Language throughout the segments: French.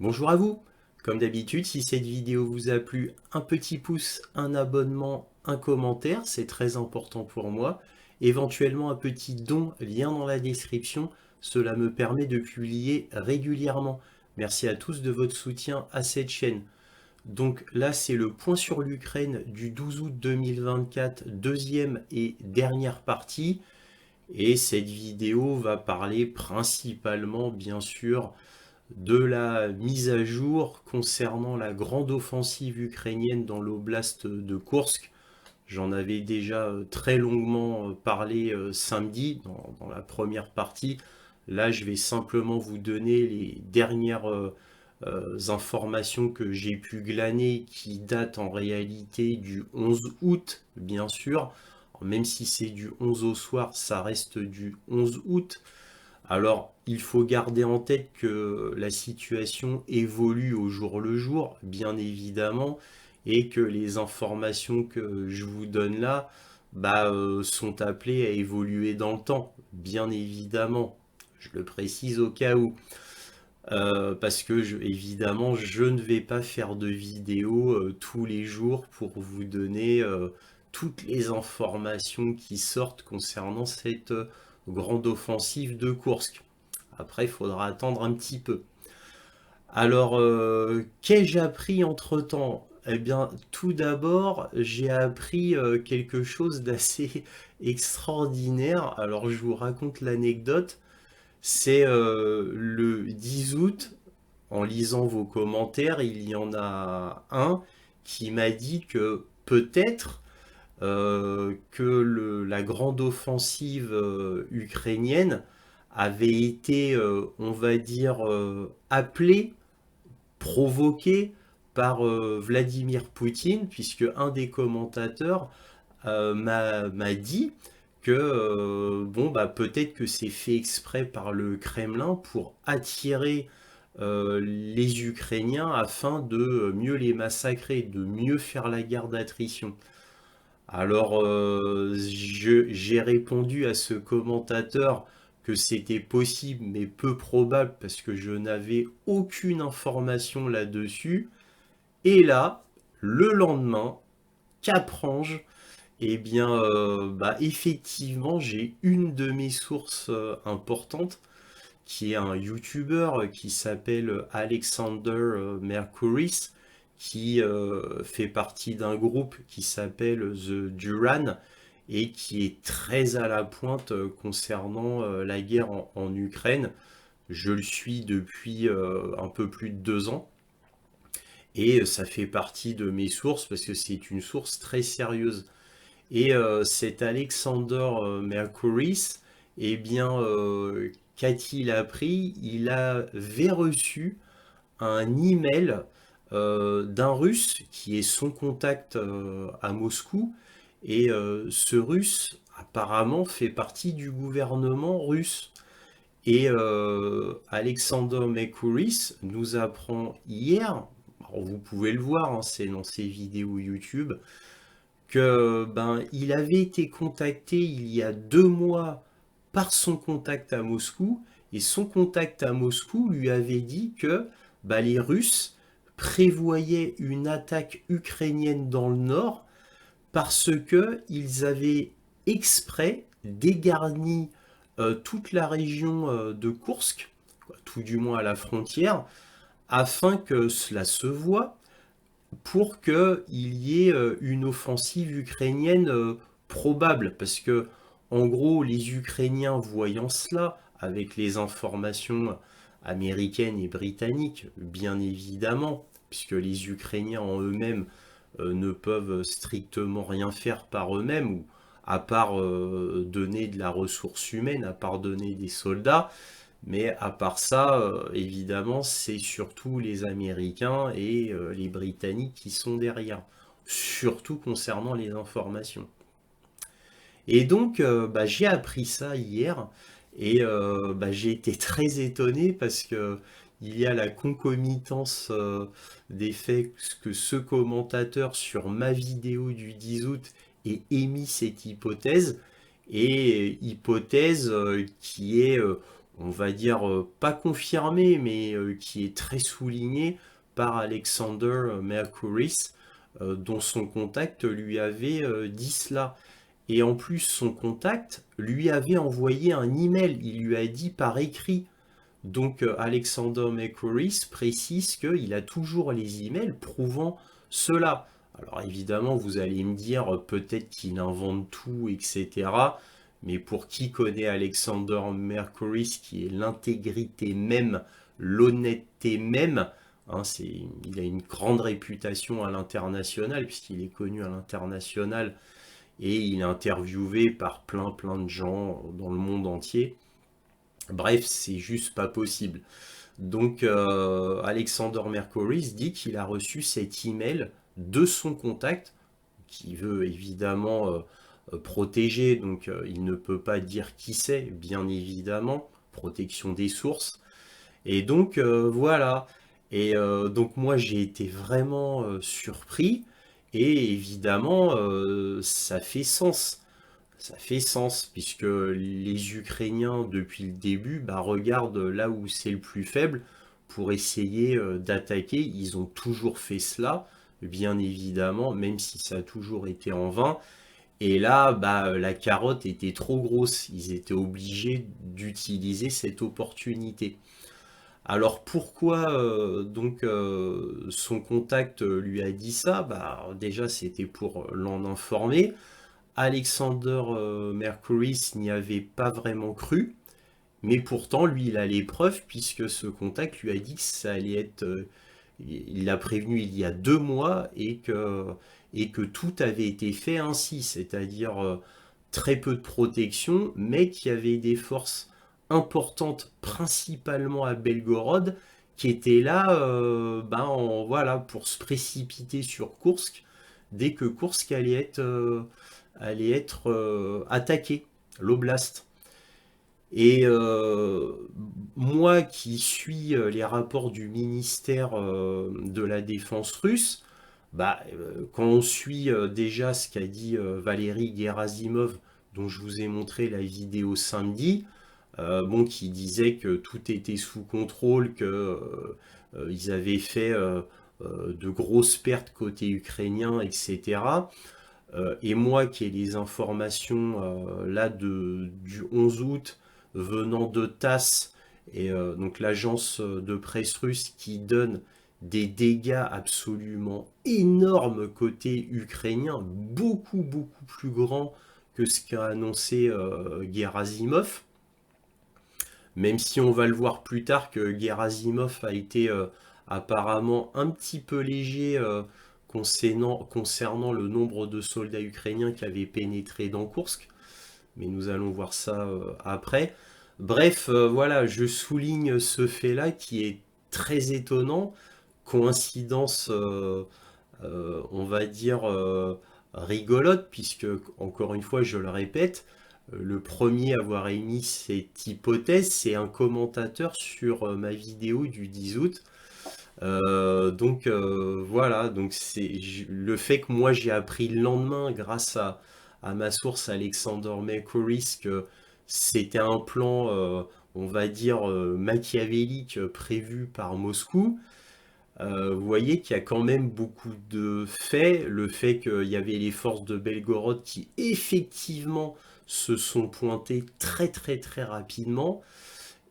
Bonjour à vous. Comme d'habitude, si cette vidéo vous a plu, un petit pouce, un abonnement, un commentaire, c'est très important pour moi. Éventuellement un petit don, lien dans la description, cela me permet de publier régulièrement. Merci à tous de votre soutien à cette chaîne. Donc là, c'est le point sur l'Ukraine du 12 août 2024, deuxième et dernière partie. Et cette vidéo va parler principalement, bien sûr, de la mise à jour concernant la grande offensive ukrainienne dans l'oblast de Koursk. J'en avais déjà très longuement parlé samedi dans la première partie. Là, je vais simplement vous donner les dernières informations que j'ai pu glaner qui datent en réalité du 11 août, bien sûr. Même si c'est du 11 au soir, ça reste du 11 août. Alors, il faut garder en tête que la situation évolue au jour le jour, bien évidemment, et que les informations que je vous donne là sont appelées à évoluer dans le temps, bien évidemment. Je le précise au cas où. Parce que évidemment, je ne vais pas faire de vidéo tous les jours pour vous donner toutes les informations qui sortent concernant cette grande offensive de Koursk. Après, il faudra attendre un petit peu. Alors, qu'ai-je appris entre-temps? Eh bien, tout d'abord, j'ai appris quelque chose d'assez extraordinaire. Alors, je vous raconte l'anecdote. C'est le 10 août, en lisant vos commentaires, il y en a un qui m'a dit que peut-être que la grande offensive ukrainienne avait été, on va dire, appelée, provoquée par Vladimir Poutine, puisque un des commentateurs m'a dit que bon bah peut-être que c'est fait exprès par le Kremlin pour attirer les Ukrainiens afin de mieux les massacrer, de mieux faire la guerre d'attrition. Alors j'ai répondu à ce commentateur que c'était possible mais peu probable parce que je n'avais aucune information là-dessus. Et là, le lendemain, qu'apprends-je? Eh bien, effectivement, j'ai une de mes sources importantes qui est un YouTuber qui s'appelle Alexander Mercouris, qui fait partie d'un groupe qui s'appelle The Duran et qui est très à la pointe concernant la guerre en Ukraine. Je le suis depuis un peu plus de 2 ans et ça fait partie de mes sources parce que c'est une source très sérieuse. Et cet Alexander Mercouris, eh bien, qu'a-t-il appris? Il avait reçu un email d'un Russe qui est son contact à Moscou. Et ce Russe, apparemment, fait partie du gouvernement russe. Et Alexander Mercouris nous apprend hier, alors vous pouvez le voir, hein, c'est dans ses vidéos YouTube, que il avait été contacté il y a 2 mois par son contact à Moscou, et son contact à Moscou lui avait dit que les Russes prévoyaient une attaque ukrainienne dans le nord parce que ils avaient exprès dégarni toute la région de Koursk, tout du moins à la frontière, afin que cela se voie pour qu'il y ait une offensive ukrainienne probable. Parce que, en gros, les Ukrainiens voyant cela, avec les informations américaines et britanniques, bien évidemment, puisque les Ukrainiens en eux-mêmes ne peuvent strictement rien faire par eux-mêmes, ou à part donner de la ressource humaine, à part donner des soldats, mais à part ça, évidemment, c'est surtout les Américains et les Britanniques qui sont derrière, surtout concernant les informations. Et donc, j'ai appris ça hier et j'ai été très étonné parce que il y a la concomitance des faits que ce commentateur sur ma vidéo du 10 août ait émis cette hypothèse et hypothèse qui est, on va dire, pas confirmé, mais qui est très souligné par Alexander Mercouris, dont son contact lui avait dit cela. Et en plus, son contact lui avait envoyé un email, il lui a dit par écrit. Donc Alexander Mercouris précise qu'il a toujours les emails prouvant cela. Alors évidemment, vous allez me dire peut-être qu'il invente tout, etc. Mais pour qui connaît Alexander Mercouris, qui est l'intégrité même, l'honnêteté même, hein, il a une grande réputation à l'international, puisqu'il est connu à l'international et il est interviewé par plein de gens dans le monde entier. Bref, c'est juste pas possible. Donc Alexander Mercouris dit qu'il a reçu cet email de son contact, qui veut évidemment protéger, donc il ne peut pas dire qui c'est, bien évidemment, protection des sources. Et donc voilà. Et donc moi j'ai été vraiment surpris, et évidemment ça fait sens. Ça fait sens, puisque les Ukrainiens, depuis le début, bah, regardent là où c'est le plus faible pour essayer d'attaquer. Ils ont toujours fait cela, bien évidemment, même si ça a toujours été en vain. Et là, bah, la carotte était trop grosse. Ils étaient obligés d'utiliser cette opportunité. Alors pourquoi son contact lui a dit ça? Bah, déjà, c'était pour l'en informer. Alexander Mercouris n'y avait pas vraiment cru, mais pourtant, lui, il a les preuves, puisque ce contact lui a dit que ça allait être... il l'a prévenu il y a 2 mois, et que tout avait été fait ainsi, c'est-à-dire très peu de protection, mais qu'il y avait des forces importantes, principalement à Belgorod, qui étaient là voilà, pour se précipiter sur Koursk, dès que Koursk allait être attaqué, l'oblast. Et moi qui suis les rapports du ministère de la Défense russe, bah, quand on suit déjà ce qu'a dit Valérie Gerasimov, dont je vous ai montré la vidéo samedi, bon, qui disait que tout était sous contrôle, que ils avaient fait de grosses pertes côté ukrainien, etc. Et moi qui ai les informations là du 11 août venant de TASS, et donc l'agence de presse russe, qui donne des dégâts absolument énormes côté ukrainien, beaucoup plus grands que ce qu'a annoncé Gerasimov, même si on va le voir plus tard que Gerasimov a été apparemment un petit peu léger concernant le nombre de soldats ukrainiens qui avaient pénétré dans Koursk, mais nous allons voir ça après. Bref, voilà, je souligne ce fait-là qui est très étonnant, coïncidence, on va dire, rigolote, puisque, encore une fois, je le répète, le premier à avoir émis cette hypothèse, c'est un commentateur sur ma vidéo du 10 août. Voilà, donc le fait que moi j'ai appris le lendemain grâce à ma source Alexander Mercouris que c'était un plan, on va dire, machiavélique prévu par Moscou. Vous voyez qu'il y a quand même beaucoup de faits. Le fait qu'il y avait les forces de Belgorod qui effectivement se sont pointées très rapidement,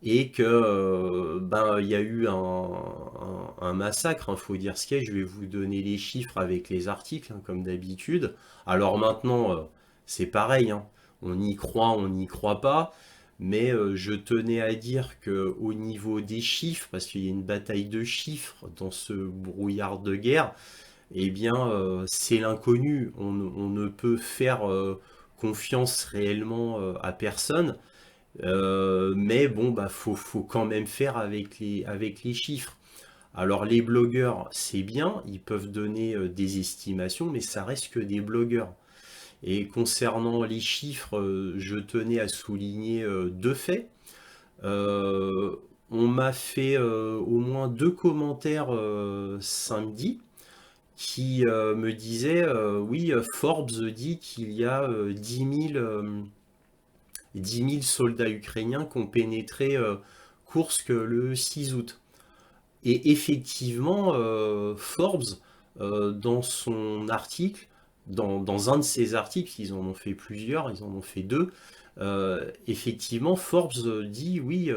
et que ben il y a eu un massacre, il faut dire ce qu'il y a. Je vais vous donner les chiffres avec les articles, hein, comme d'habitude. Alors maintenant, c'est pareil, hein. On n'y croit pas, mais je tenais à dire que au niveau des chiffres, parce qu'il y a une bataille de chiffres dans ce brouillard de guerre, eh bien c'est l'inconnu. On ne peut faire confiance réellement à personne. Mais bon, bah, faut quand même faire avec les chiffres. Alors les blogueurs, c'est bien, ils peuvent donner des estimations, mais ça reste que des blogueurs. Et concernant les chiffres, je tenais à souligner 2 faits. Euh, on m'a fait au moins 2 commentaires samedi, qui me disaient, oui, Forbes dit qu'il y a 10 000 10 000 soldats ukrainiens qui ont pénétré Koursk le 6 août. Et effectivement, Forbes, dans son article, dans un de ses articles, ils en ont fait plusieurs, ils en ont fait deux, effectivement, Forbes dit, oui,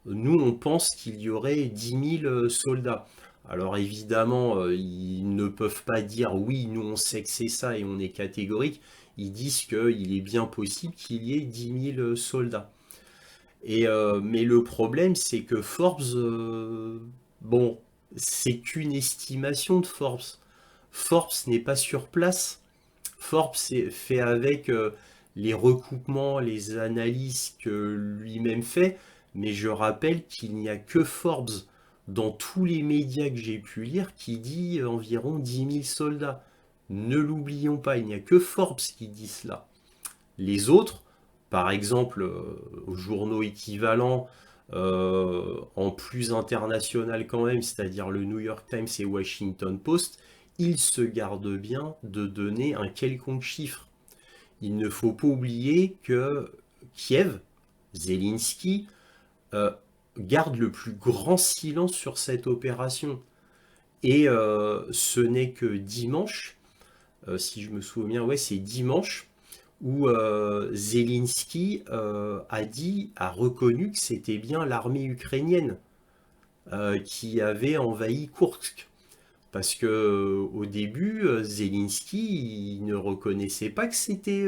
nous on pense qu'il y aurait 10 000 soldats. Alors évidemment, ils ne peuvent pas dire, oui, nous on sait que c'est ça et on est catégorique. Ils disent qu'il est bien possible qu'il y ait 10 000 soldats. Mais le problème, c'est que Forbes, bon, c'est qu'une estimation de Forbes. Forbes n'est pas sur place. Forbes fait avec les recoupements, les analyses que lui-même fait, mais je rappelle qu'il n'y a que Forbes dans tous les médias que j'ai pu lire qui dit environ 10 000 soldats. Ne l'oublions pas, il n'y a que Forbes qui dit cela. Les autres, par exemple, aux journaux équivalents, en plus international quand même, c'est-à-dire le New York Times et Washington Post, ils se gardent bien de donner un quelconque chiffre. Il ne faut pas oublier que Kiev, Zelensky, euh, garde le plus grand silence sur cette opération. Et ce n'est que dimanche, si je me souviens, ouais, c'est dimanche, où Zelensky a reconnu que c'était bien l'armée ukrainienne qui avait envahi Koursk. Parce que au début, Zelensky il ne reconnaissait pas que c'était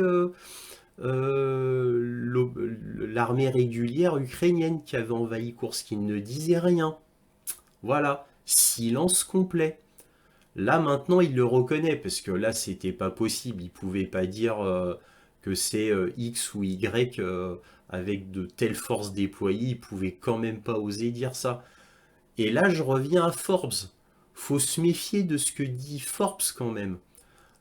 l'armée régulière ukrainienne qui avait envahi Koursk. Il ne disait rien. Voilà, silence complet. Là maintenant il le reconnaît parce que là c'était pas possible, il pouvait pas dire que c'est X ou Y avec de telles forces déployées, il pouvait quand même pas oser dire ça. Et là je reviens à Forbes. Faut se méfier de ce que dit Forbes quand même.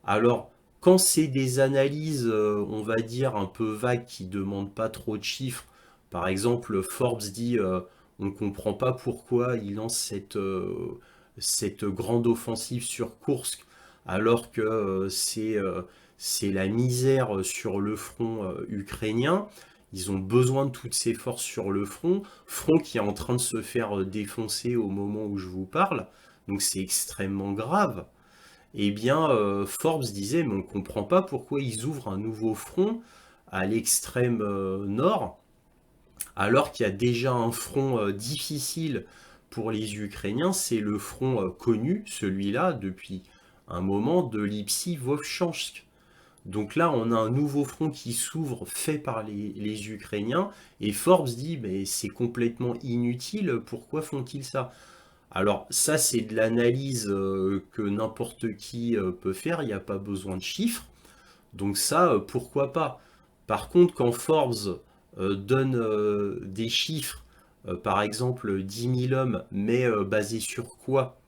Alors quand c'est des analyses, on va dire un peu vagues qui demandent pas trop de chiffres, par exemple Forbes dit on ne comprend pas pourquoi il lance cette grande offensive sur Koursk, alors que c'est la misère sur le front ukrainien. Ils ont besoin de toutes ces forces sur le front qui est en train de se faire défoncer au moment où je vous parle. Donc c'est extrêmement grave. Eh bien, Forbes disait, mais on ne comprend pas pourquoi ils ouvrent un nouveau front à l'extrême nord, alors qu'il y a déjà un front difficile pour les Ukrainiens, c'est le front connu, celui-là, depuis un moment, de Lipsi-Vovchansk. Donc là, on a un nouveau front qui s'ouvre, fait par les Ukrainiens, et Forbes dit, mais c'est complètement inutile, pourquoi font-ils ça? Alors ça, c'est de l'analyse que n'importe qui peut faire, il n'y a pas besoin de chiffres, donc ça, pourquoi pas? Par contre, quand Forbes donne des chiffres, par exemple 10 000 hommes, mais basés sur quoi?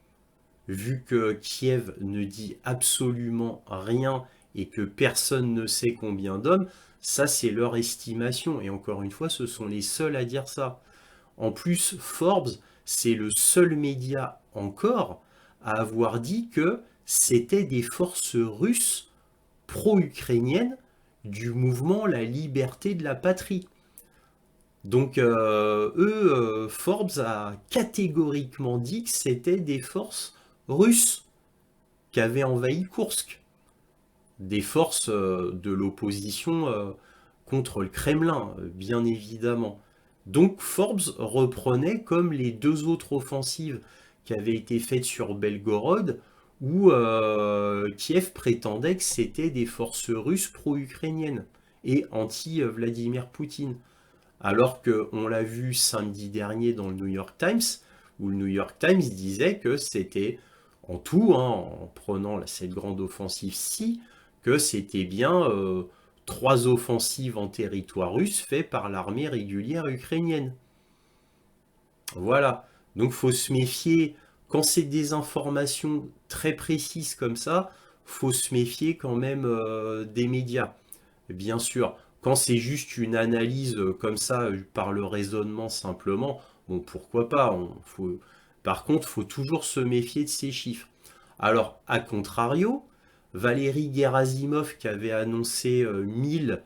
Vu que Kiev ne dit absolument rien et que personne ne sait combien d'hommes, ça c'est leur estimation. Et encore une fois, ce sont les seuls à dire ça. En plus, Forbes, c'est le seul média encore à avoir dit que c'était des forces russes pro-ukrainiennes du mouvement La Liberté de la Patrie. Donc Forbes a catégoriquement dit que c'était des forces russes qui avaient envahi Koursk, des forces de l'opposition contre le Kremlin, bien évidemment. Donc Forbes reprenait comme les deux autres offensives qui avaient été faites sur Belgorod, où Kiev prétendait que c'était des forces russes pro-ukrainiennes et anti-Vladimir Poutine. Alors qu'on l'a vu samedi dernier dans le New York Times, où le New York Times disait que c'était en tout, hein, en prenant cette grande offensive-ci, que c'était bien trois offensives en territoire russe faites par l'armée régulière ukrainienne. Voilà. Donc il faut se méfier. Quand c'est des informations très précises comme ça, faut se méfier quand même des médias. Bien sûr, quand c'est juste une analyse comme ça, par le raisonnement simplement, bon, pourquoi pas. Par contre, il faut toujours se méfier de ces chiffres. Alors, à contrario, Valérie Gerasimov, qui avait annoncé 1000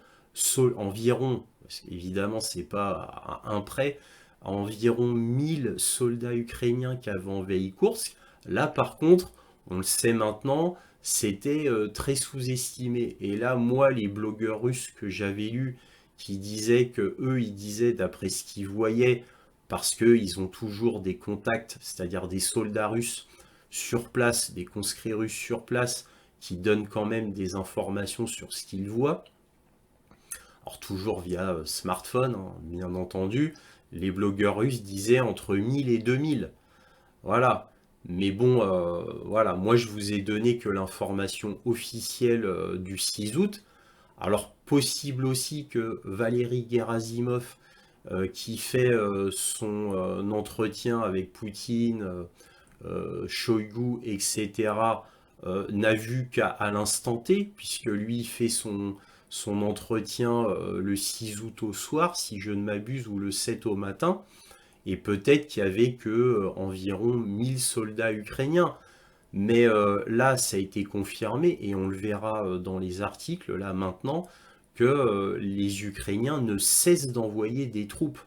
environ, parce qu'évidemment c'est pas un prêt, environ 1000 soldats ukrainiens qui avaient envahi Koursk. Là par contre, on le sait maintenant, c'était très sous-estimé. Et là, moi, les blogueurs russes que j'avais lus, qui disaient que eux, ils disaient d'après ce qu'ils voyaient, parce qu'ils ont toujours des contacts, c'est-à-dire des soldats russes sur place, des conscrits russes sur place, qui donnent quand même des informations sur ce qu'ils voient. Alors toujours via smartphone, hein, bien entendu. Les blogueurs russes disaient entre 1000 et 2000. Voilà. Mais bon, voilà, moi je vous ai donné que l'information officielle du 6 août. Alors possible aussi que Valérie Gerasimov, qui fait son entretien avec Poutine, Shoigu, etc., n'a vu qu'à l'instant T, puisque lui fait son entretien le 6 août au soir, si je ne m'abuse, ou le 7 au matin, et peut-être qu'il y avait que environ 1000 soldats ukrainiens. Mais là, ça a été confirmé, et on le verra dans les articles, là maintenant, que les Ukrainiens ne cessent d'envoyer des troupes.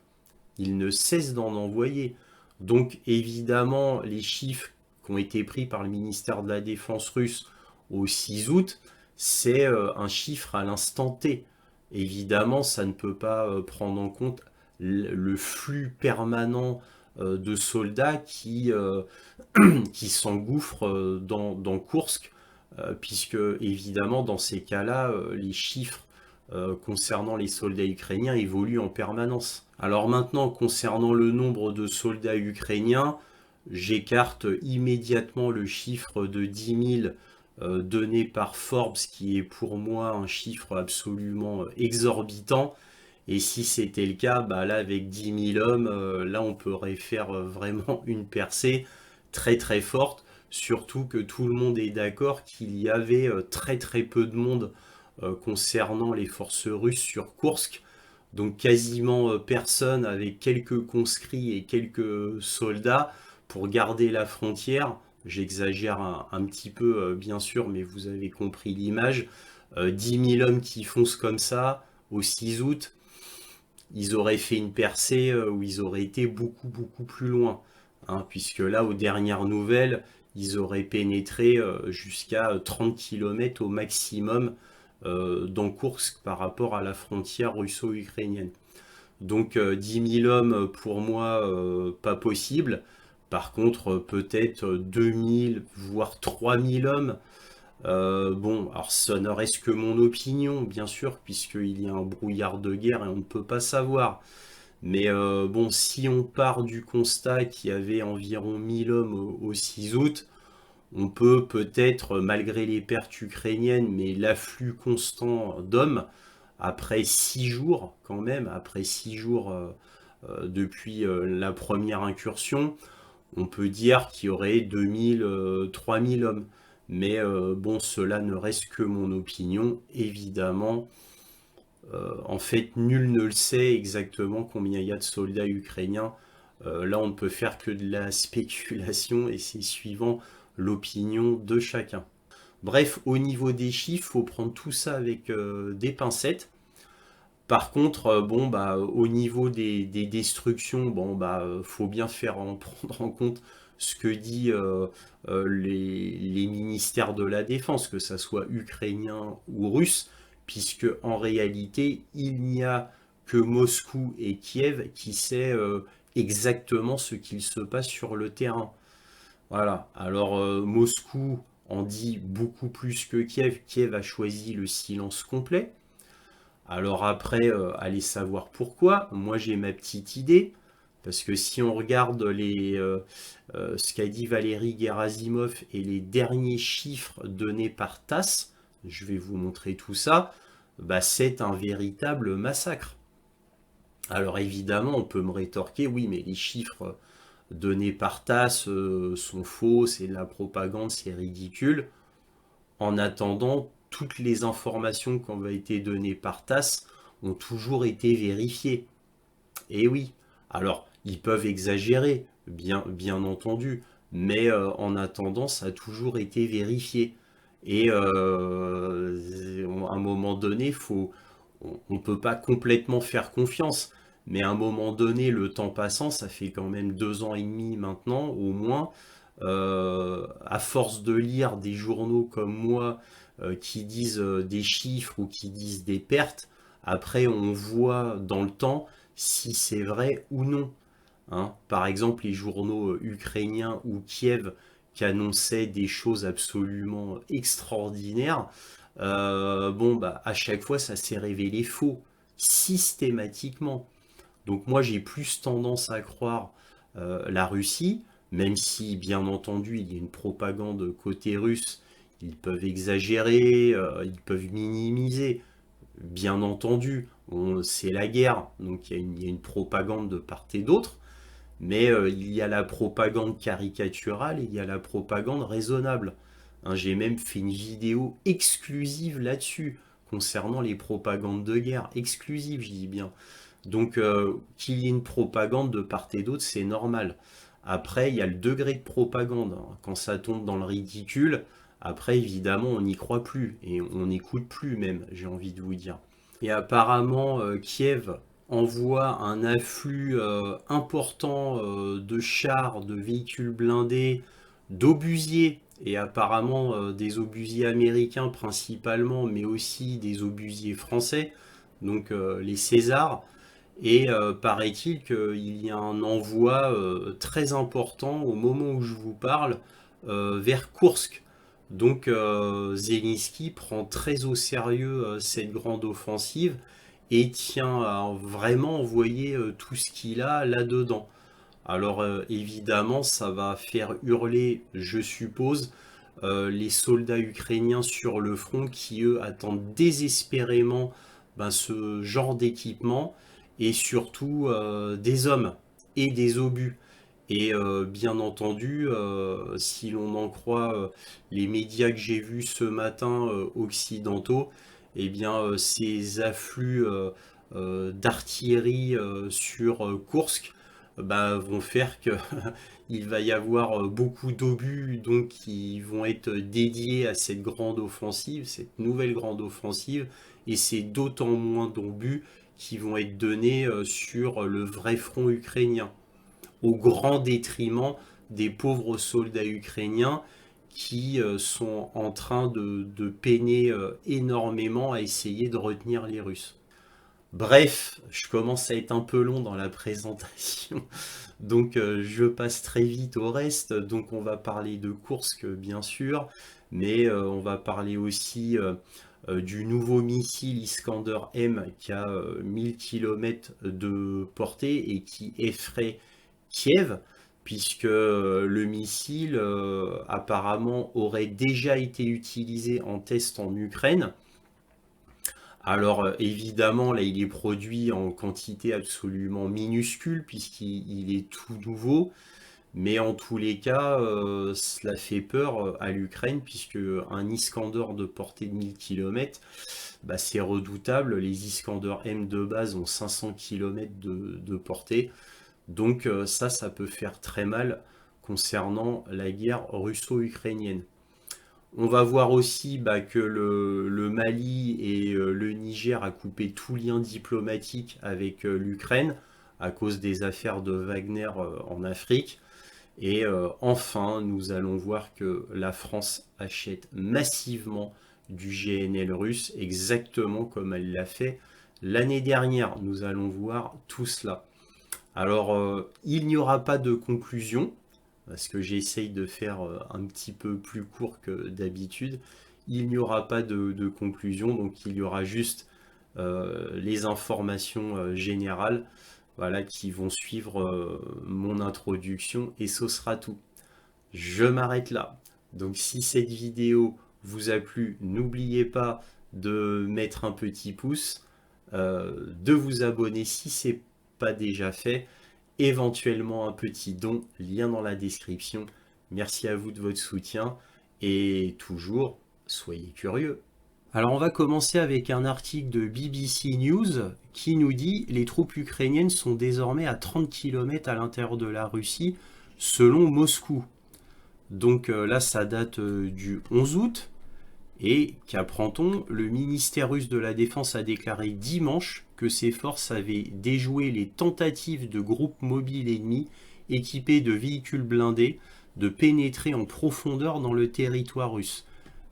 Ils ne cessent d'en envoyer. Donc évidemment, les chiffres qui ont été pris par le ministère de la Défense russe au 6 août, c'est un chiffre à l'instant T. Évidemment, ça ne peut pas prendre en compte le flux permanent de soldats qui s'engouffrent dans Koursk, puisque évidemment, dans ces cas-là, les chiffres concernant les soldats ukrainiens évoluent en permanence. Alors maintenant, concernant le nombre de soldats ukrainiens, j'écarte immédiatement le chiffre de 10 000 donné par Forbes, qui est pour moi un chiffre absolument exorbitant. Et si c'était le cas, bah là, avec 10 000 hommes, là, on pourrait faire vraiment une percée très très forte. Surtout que tout le monde est d'accord qu'il y avait très très peu de monde concernant les forces russes sur Koursk. Donc quasiment personne, avec quelques conscrits et quelques soldats pour garder la frontière. J'exagère un petit peu, bien sûr, mais vous avez compris l'image. 10 000 hommes qui foncent comme ça au 6 août, ils auraient fait une percée où ils auraient été beaucoup beaucoup plus loin. Hein, puisque là, aux dernières nouvelles, ils auraient pénétré jusqu'à 30 km au maximum dans Koursk par rapport à la frontière russo-ukrainienne. Donc 10 000 hommes, pour moi, pas possible. Par contre, peut-être 2000, voire 3000 hommes. Bon, alors ça ne reste que mon opinion, bien sûr, puisqu'il y a un brouillard de guerre et on ne peut pas savoir. Mais bon, si on part du constat qu'il y avait environ 1000 hommes au 6 août, on peut peut-être, malgré les pertes ukrainiennes, mais l'afflux constant d'hommes, après 6 jours quand même, après 6 jours depuis la première incursion, on peut dire qu'il y aurait 2000, 3000 hommes. Mais bon, cela ne reste que mon opinion, évidemment. En fait, nul ne le sait exactement combien il y a de soldats ukrainiens. Là, on ne peut faire que de la spéculation et c'est suivant l'opinion de chacun. Bref, au niveau des chiffres, il faut prendre tout ça avec des pincettes. Par contre, bon, bah, au niveau des destructions, bon, bah, faut bien prendre en compte ce que dit les ministères de la Défense, que ça soit ukrainien ou russe, puisque en réalité, il n'y a que Moscou et Kiev qui sait exactement ce qu'il se passe sur le terrain. Voilà. Alors, Moscou en dit beaucoup plus que Kiev. Kiev a choisi le silence complet. Alors après, allez savoir pourquoi. Moi, j'ai ma petite idée. Parce que si on regarde ce qu'a dit Valérie Gerasimov et les derniers chiffres donnés par TASS, je vais vous montrer tout ça, bah, c'est un véritable massacre. Alors évidemment, on peut me rétorquer, oui, mais les chiffres donnés par TASS sont faux, c'est de la propagande, c'est ridicule. En attendant, toutes les informations qui ont été données par TASS ont toujours été vérifiées. Et oui, alors ils peuvent exagérer, bien entendu, mais en attendant, ça a toujours été vérifié. Et à un moment donné, faut on ne peut pas complètement faire confiance, mais à un moment donné, le temps passant, ça fait quand même 2 ans et demi maintenant, au moins, à force de lire des journaux comme moi qui disent des chiffres ou qui disent des pertes, après on voit dans le temps si c'est vrai ou non. Hein. Par exemple, les journaux ukrainiens ou Kiev qui annonçaient des choses absolument extraordinaires, bon, bah, à chaque fois, ça s'est révélé faux, systématiquement. Donc moi, j'ai plus tendance à croire la Russie, même si, bien entendu, il y a une propagande côté russe. Ils peuvent exagérer, ils peuvent minimiser. Bien entendu, c'est la guerre, donc il y a une propagande de part et d'autre. Mais il y a la propagande caricaturale et il y a la propagande raisonnable. Hein, j'ai même fait une vidéo exclusive là-dessus, concernant les propagandes de guerre. Exclusive, je dis bien. Donc qu'il y ait une propagande de part et d'autre, c'est normal. Après, il y a le degré de propagande. Hein. Quand ça tombe dans le ridicule, après, évidemment, on n'y croit plus. Et on n'écoute plus même, j'ai envie de vous dire. Et apparemment, Kiev envoie un afflux important de chars, de véhicules blindés, d'obusiers, et apparemment des obusiers américains principalement, mais aussi des obusiers français, donc les Césars. Et paraît-il qu'il y a un envoi très important au moment où je vous parle vers Koursk. Donc Zelensky prend très au sérieux cette grande offensive et tient à vraiment envoyer tout ce qu'il a là-dedans. Alors évidemment, ça va faire hurler, je suppose, les soldats ukrainiens sur le front qui, eux, attendent désespérément ben, ce genre d'équipement et surtout des hommes et des obus. Et bien entendu, si l'on en croit les médias que j'ai vus ce matin occidentaux, eh bien ces afflux d'artillerie sur Koursk bah, vont faire que il va y avoir beaucoup d'obus donc qui vont être dédiés à cette grande offensive, cette nouvelle grande offensive, et c'est d'autant moins d'obus qui vont être donnés sur le vrai front ukrainien, au grand détriment des pauvres soldats ukrainiens qui sont en train de peiner énormément à essayer de retenir les Russes. Bref, je commence à être un peu long dans la présentation, donc je passe très vite au reste. Donc on va parler de Koursk bien sûr, mais on va parler aussi du nouveau missile Iskander M qui a 1000 km de portée et qui effraie Kiev, puisque le missile apparemment aurait déjà été utilisé en test en Ukraine. Alors évidemment, là, il est produit en quantité absolument minuscule puisqu'il est tout nouveau, mais en tous les cas, cela fait peur à l'Ukraine puisque un Iskander de portée de 1000 km, bah, c'est redoutable. Les Iskander M de base ont 500 km de portée, donc ça peut faire très mal concernant la guerre russo-ukrainienne. On va voir aussi bah, que le Mali et le Niger a coupé tout lien diplomatique avec l'Ukraine à cause des affaires de Wagner en Afrique. Et enfin, nous allons voir que la France achète massivement du GNL russe, exactement comme elle l'a fait l'année dernière. Nous allons voir tout cela. Alors, il n'y aura pas de conclusion, parce que j'essaye de faire un petit peu plus court que d'habitude. Il n'y aura pas de conclusion, donc il y aura juste les informations générales, voilà, qui vont suivre mon introduction, et ce sera tout. Je m'arrête là. Donc si cette vidéo vous a plu, n'oubliez pas de mettre un petit pouce, de vous abonner si ce n'est pas déjà fait, éventuellement un petit don, lien dans la description. Merci à vous de votre soutien et toujours, soyez curieux. Alors on va commencer avec un article de BBC News qui nous dit « Les troupes ukrainiennes sont désormais à 30 km à l'intérieur de la Russie, selon Moscou ». Donc là, ça date du 11 août. Et qu'apprend-on? Le ministère russe de la Défense a déclaré dimanche que ses forces avaient déjoué les tentatives de groupes mobiles ennemis équipés de véhicules blindés de pénétrer en profondeur dans le territoire russe,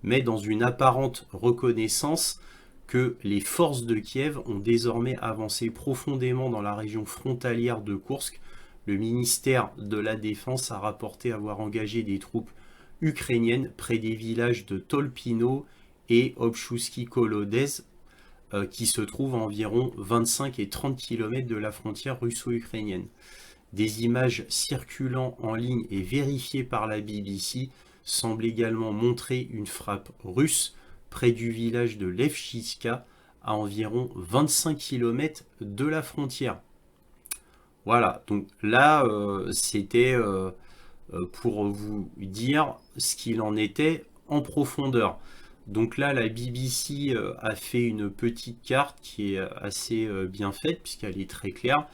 mais dans une apparente reconnaissance que les forces de Kiev ont désormais avancé profondément dans la région frontalière de Koursk. Le ministère de la Défense a rapporté avoir engagé des troupes ukrainiennes près des villages de Tolpino et Obchouski-Kolodez, qui se trouvent à environ 25 et 30 km de la frontière russo-ukrainienne. Des images circulant en ligne et vérifiées par la BBC semblent également montrer une frappe russe près du village de Levchitska, à environ 25 km de la frontière. Voilà, donc là, c'était pour vous dire ce qu'il en était en profondeur. Donc là, la BBC a fait une petite carte qui est assez bien faite, puisqu'elle est très claire.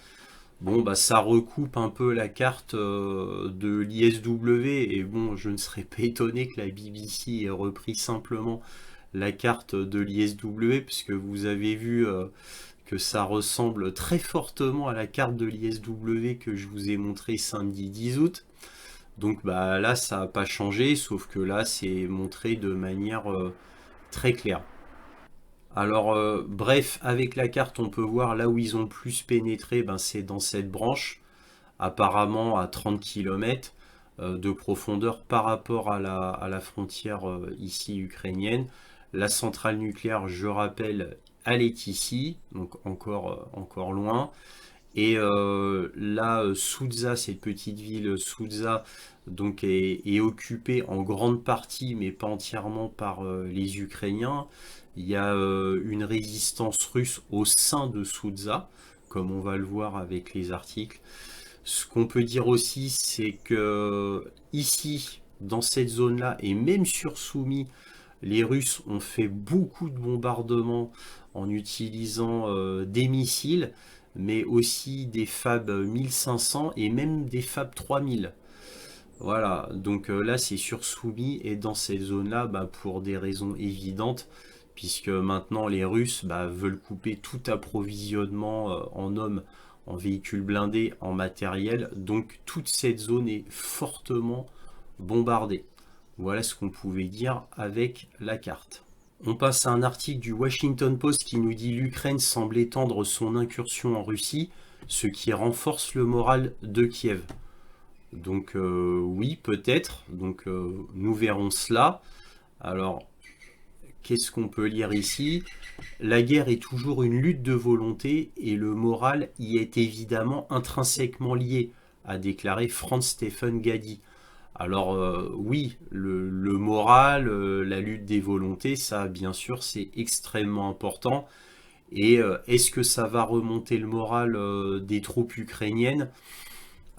Bon, bah, ça recoupe un peu la carte de l'ISW, et bon, je ne serais pas étonné que la BBC ait repris simplement la carte de l'ISW, puisque vous avez vu que ça ressemble très fortement à la carte de l'ISW que je vous ai montré samedi 10 août. Donc bah, là, ça n'a pas changé, sauf que là, c'est montré de manière très claire. Alors, bref, avec la carte, on peut voir là où ils ont plus pénétré, ben, c'est dans cette branche, apparemment à 30 km de profondeur par rapport à la frontière ici ukrainienne. La centrale nucléaire, je rappelle, elle est ici, donc encore loin. Et là, Soudza, cette petite ville Soudza, donc est occupée en grande partie, mais pas entièrement, par les Ukrainiens. Il y a une résistance russe au sein de Soudza, comme on va le voir avec les articles. Ce qu'on peut dire aussi, c'est que ici, dans cette zone-là, et même sur Soumy, les Russes ont fait beaucoup de bombardements en utilisant des missiles, mais aussi des FAB 1500 et même des FAB 3000. Voilà, donc là c'est sur Soumy, et dans cette zone-là, bah, pour des raisons évidentes, puisque maintenant les Russes veulent couper tout approvisionnement en hommes, en véhicules blindés, en matériel, donc toute cette zone est fortement bombardée. Voilà ce qu'on pouvait dire avec la carte. On passe à un article du Washington Post qui nous dit: l'Ukraine semble étendre son incursion en Russie, ce qui renforce le moral de Kiev. Donc oui, peut-être. Donc nous verrons cela. Alors, qu'est-ce qu'on peut lire ici? La guerre est toujours une lutte de volonté et le moral y est évidemment intrinsèquement lié, a déclaré Franz-Stephen Gady. Alors oui, le moral, la lutte des volontés, ça bien sûr c'est extrêmement important. Et est-ce que ça va remonter le moral des troupes ukrainiennes?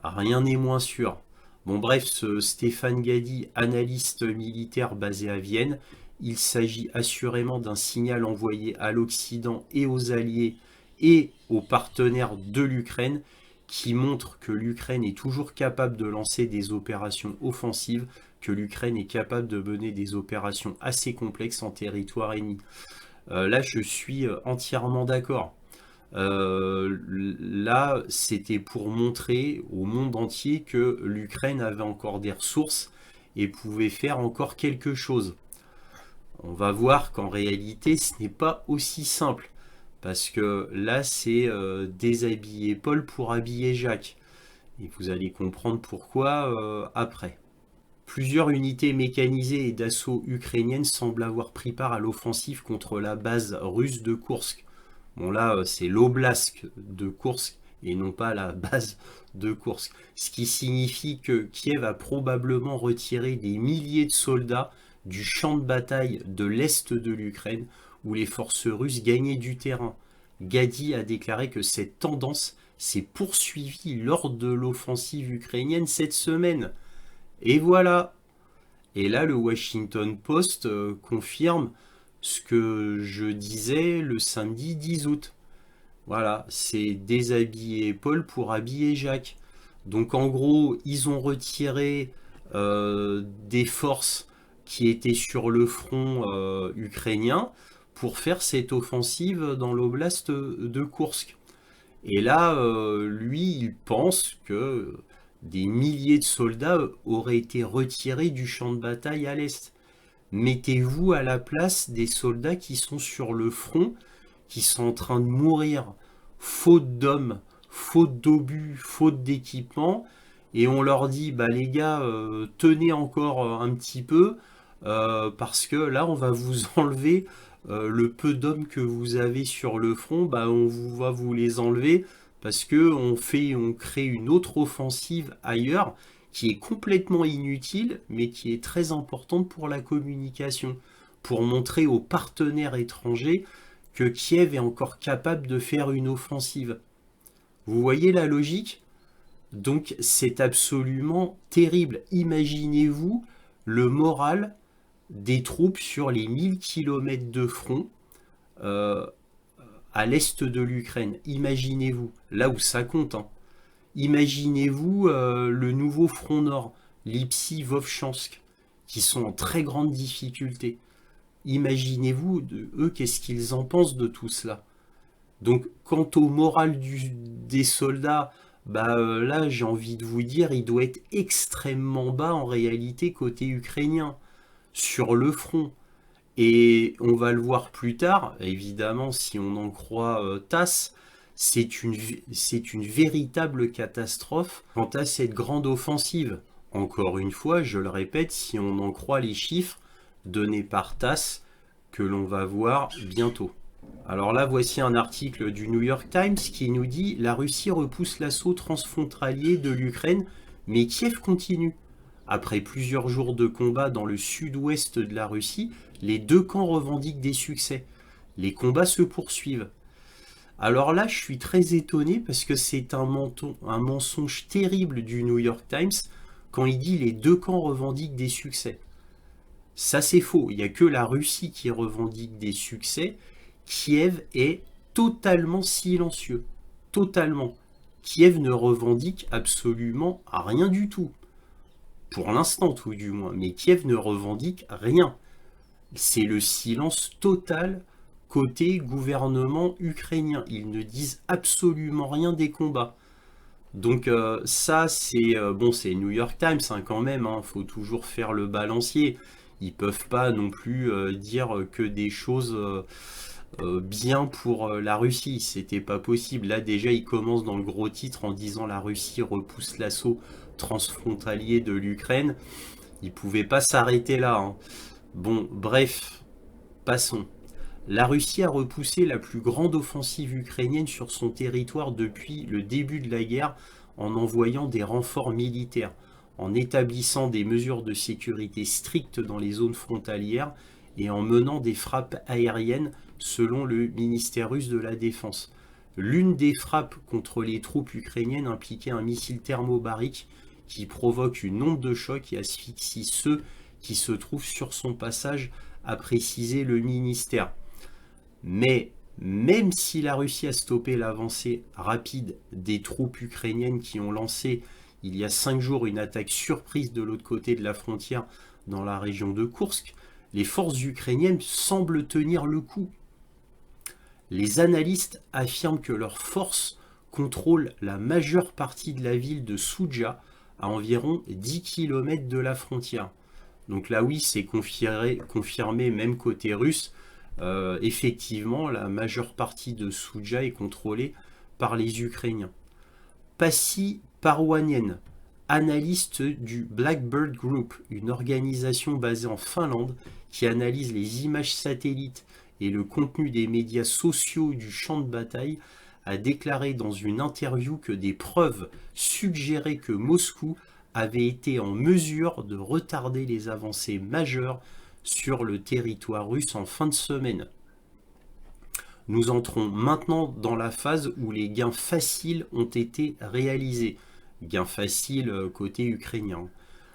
Rien n'est moins sûr. Bon bref, ce Stéphane Gady, analyste militaire basé à Vienne, il s'agit assurément d'un signal envoyé à l'Occident et aux alliés et aux partenaires de l'Ukraine, qui montre que l'Ukraine est toujours capable de lancer des opérations offensives, que l'Ukraine est capable de mener des opérations assez complexes en territoire ennemi. Là, je suis entièrement d'accord. Là, c'était pour montrer au monde entier que l'Ukraine avait encore des ressources et pouvait faire encore quelque chose. On va voir qu'en réalité, ce n'est pas aussi simple. Parce que là, c'est déshabiller Paul pour habiller Jacques. Et vous allez comprendre pourquoi après. Plusieurs unités mécanisées et d'assaut ukrainiennes semblent avoir pris part à l'offensive contre la base russe de Koursk. Bon là, c'est l'oblast de Koursk et non pas la base de Koursk. Ce qui signifie que Kiev a probablement retiré des milliers de soldats du champ de bataille de l'est de l'Ukraine, où les forces russes gagnaient du terrain. Gady a déclaré que cette tendance s'est poursuivie lors de l'offensive ukrainienne cette semaine. Et voilà. Et là, le Washington Post confirme ce que je disais le samedi 10 août. Voilà, c'est déshabiller Paul pour habiller Jacques. Donc en gros, ils ont retiré des forces qui était sur le front ukrainien pour faire cette offensive dans l'oblast de Koursk. Et là, lui, il pense que des milliers de soldats auraient été retirés du champ de bataille à l'est. Mettez-vous à la place des soldats qui sont sur le front, qui sont en train de mourir, faute d'hommes, faute d'obus, faute d'équipement, et on leur dit, bah les gars, tenez encore un petit peu, parce que là, on va vous enlever le peu d'hommes que vous avez sur le front, bah va vous les enlever, parce que on crée une autre offensive ailleurs, qui est complètement inutile, mais qui est très importante pour la communication, pour montrer aux partenaires étrangers que Kiev est encore capable de faire une offensive. Vous voyez la logique? Donc c'est absolument terrible. Imaginez-vous le moral des troupes sur les 1000 km de front euh, à l'est de l'Ukraine. Imaginez-vous, là où ça compte, hein. Imaginez-vous le nouveau front nord, Lipsy-Vovchansk, qui sont en très grande difficulté. Imaginez-vous, eux, qu'est-ce qu'ils en pensent de tout cela. Donc, quant au moral des soldats, bah là, j'ai envie de vous dire, il doit être extrêmement bas en réalité côté ukrainien, sur le front. Et on va le voir plus tard, évidemment, si on en croit TASS, c'est une véritable catastrophe quant à cette grande offensive. Encore une fois, je le répète, si on en croit les chiffres donnés par TASS que l'on va voir bientôt. Alors là, voici un article du New York Times qui nous dit « La Russie repousse l'assaut transfrontalier de l'Ukraine, mais Kiev continue ». Après plusieurs jours de combat dans le sud-ouest de la Russie, les deux camps revendiquent des succès. Les combats se poursuivent. Alors là, je suis très étonné parce que c'est un mensonge terrible du New York Times quand il dit les deux camps revendiquent des succès. Ça, c'est faux. Il n'y a que la Russie qui revendique des succès. Kiev est totalement silencieux. Totalement. Kiev ne revendique absolument rien du tout. Pour l'instant, tout du moins. Mais Kiev ne revendique rien. C'est le silence total côté gouvernement ukrainien. Ils ne disent absolument rien des combats. Donc ça, c'est bon, c'est New York Times hein, quand même. Hein, faut toujours faire le balancier. Ils peuvent pas non plus dire que des choses bien pour la Russie. C'était pas possible. Là déjà, ils commencent dans le gros titre en disant la Russie repousse l'assaut transfrontalier de l'Ukraine. Ils pouvaient pas s'arrêter là. Hein. Bon, bref, passons. La Russie a repoussé la plus grande offensive ukrainienne sur son territoire depuis le début de la guerre en envoyant des renforts militaires, en établissant des mesures de sécurité strictes dans les zones frontalières et en menant des frappes aériennes selon le ministère russe de la Défense. L'une des frappes contre les troupes ukrainiennes impliquait un missile thermobarique qui provoque une onde de choc et asphyxie ceux qui se trouvent sur son passage, a précisé le ministère. Mais même si la Russie a stoppé l'avancée rapide des troupes ukrainiennes qui ont lancé il y a 5 jours une attaque surprise de l'autre côté de la frontière dans la région de Koursk, les forces ukrainiennes semblent tenir le coup. Les analystes affirment que leurs forces contrôlent la majeure partie de la ville de Souja, à environ 10 km de la frontière. Donc là oui, c'est confirmé même côté russe. Effectivement, la majeure partie de Souja est contrôlée par les Ukrainiens. Pasi Parwanien, analyste du Blackbird Group, une organisation basée en Finlande qui analyse les images satellites et le contenu des médias sociaux du champ de bataille, a déclaré dans une interview que des preuves suggéraient que Moscou avait été en mesure de retarder les avancées majeures sur le territoire russe en fin de semaine. Nous entrons maintenant dans la phase où les gains faciles ont été réalisés. Gains faciles côté ukrainien,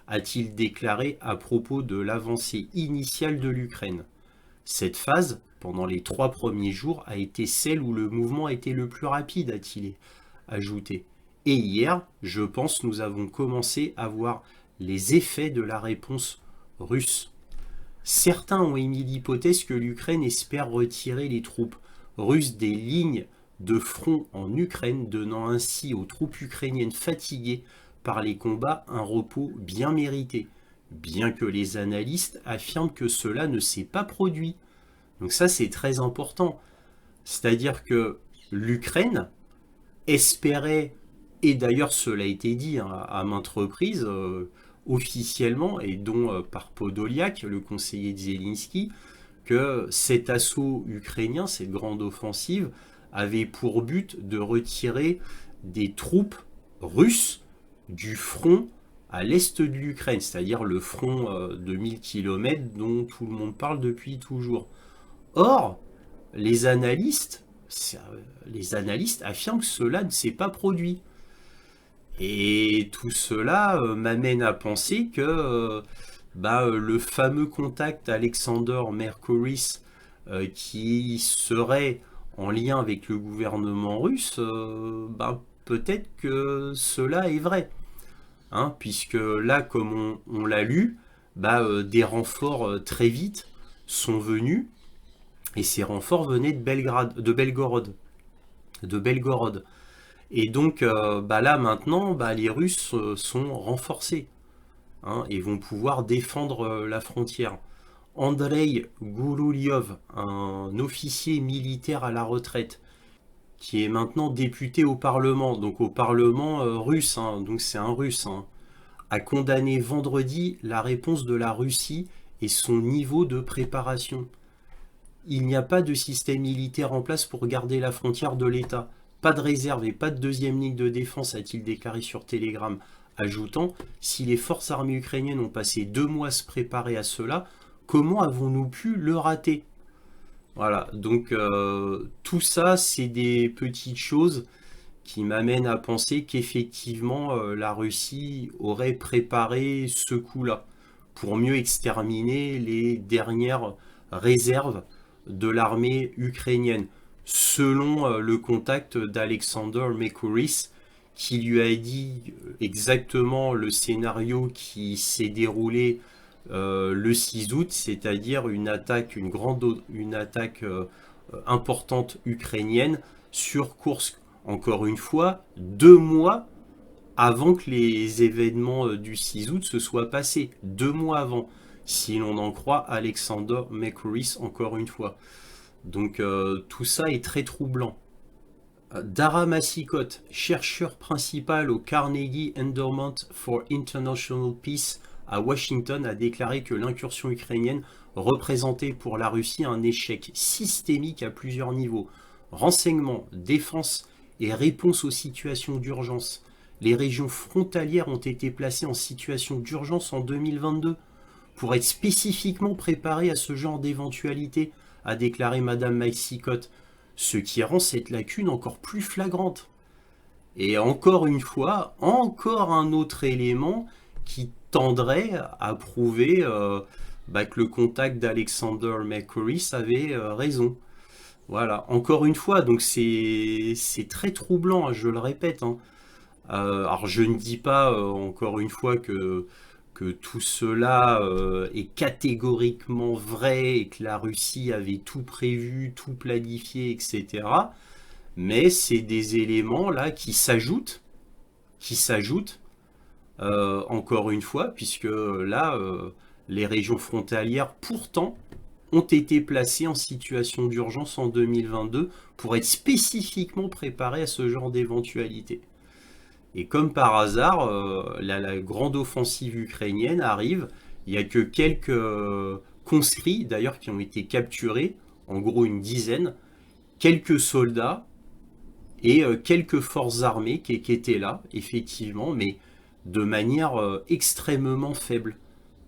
a-t-il déclaré à propos de l'avancée initiale de l'Ukraine. Cette phase, pendant les 3 premiers jours, a été celle où le mouvement a été le plus rapide, a-t-il ajouté. Et hier, je pense, nous avons commencé à voir les effets de la réponse russe. Certains ont émis l'hypothèse que l'Ukraine espère retirer les troupes russes des lignes de front en Ukraine, donnant ainsi aux troupes ukrainiennes fatiguées par les combats un repos bien mérité, bien que les analystes affirment que cela ne s'est pas produit. Donc ça, c'est très important. C'est-à-dire que l'Ukraine espérait, et d'ailleurs cela a été dit à maintes reprises, officiellement, et dont par Podoliak, le conseiller de Zelensky, que cet assaut ukrainien, cette grande offensive, avait pour but de retirer des troupes russes du front à l'est de l'Ukraine, c'est-à-dire le front de 1000 km dont tout le monde parle depuis toujours. Or, les analystes, les analystes affirment que cela ne s'est pas produit. Et tout cela m'amène à penser que le fameux contact Alexander Mercouris qui serait en lien avec le gouvernement russe, peut-être que cela est vrai. Hein, puisque là, comme on l'a lu, des renforts très vite sont venus, et ces renforts venaient de Belgorod. De Belgorod. Et donc là maintenant, les Russes sont renforcés, hein, et vont pouvoir défendre la frontière. Andrei Goulouliov, un officier militaire à la retraite, qui est maintenant député au Parlement, donc au Parlement russe, hein, donc c'est un Russe, hein, a condamné vendredi la réponse de la Russie et son niveau de préparation. Il n'y a pas de système militaire en place pour garder la frontière de l'État. Pas de réserve et pas de deuxième ligne de défense, a-t-il déclaré sur Telegram, ajoutant « Si les forces armées ukrainiennes ont passé 2 mois à se préparer à cela, comment avons-nous pu le rater ?» Voilà, donc tout ça, c'est des petites choses qui m'amènent à penser qu'effectivement, la Russie aurait préparé ce coup-là pour mieux exterminer les dernières réserves de l'armée ukrainienne, selon le contact d'Alexander Mercouris, qui lui a dit exactement le scénario qui s'est déroulé le 6 août, c'est-à-dire une attaque importante ukrainienne sur Koursk. Encore une fois, 2 mois avant que les événements du 6 août se soient passés. 2 mois avant, si l'on en croit Alexander Mercouris, encore une fois. Donc tout ça est très troublant. Dara Massikot, chercheur principal au Carnegie Endowment for International Peace à Washington, a déclaré que l'incursion ukrainienne représentait pour la Russie un échec systémique à plusieurs niveaux. Renseignement, défense et réponse aux situations d'urgence. Les régions frontalières ont été placées en situation d'urgence en 2022 pour être spécifiquement préparées à ce genre d'éventualité, a déclaré Madame Massikot, ce qui rend cette lacune encore plus flagrante. Et encore une fois, encore un autre élément qui tendrait à prouver que le contact d'Alexander Mercouris avait raison. Voilà, encore une fois, donc c'est très troublant, hein, je le répète. Hein. Alors je ne dis pas, encore une fois, que tout cela est catégoriquement vrai et que la Russie avait tout prévu, tout planifié, etc. Mais c'est des éléments là qui s'ajoutent, encore une fois, puisque là, les régions frontalières, pourtant, ont été placées en situation d'urgence en 2022 pour être spécifiquement préparées à ce genre d'éventualité. Et comme par hasard, la grande offensive ukrainienne arrive. Il n'y a que quelques conscrits, d'ailleurs, qui ont été capturés, en gros une dizaine, quelques soldats et quelques forces armées qui étaient là, effectivement, mais de manière extrêmement faible.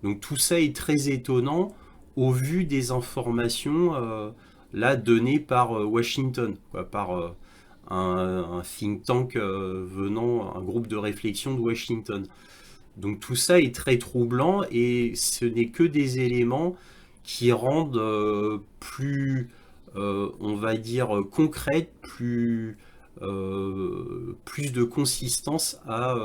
Donc tout ça est très étonnant au vu des informations là données par Washington, quoi, par un think tank venant, un groupe de réflexion de Washington. Donc tout ça est très troublant et ce n'est que des éléments qui rendent on va dire, concrète, plus de consistance à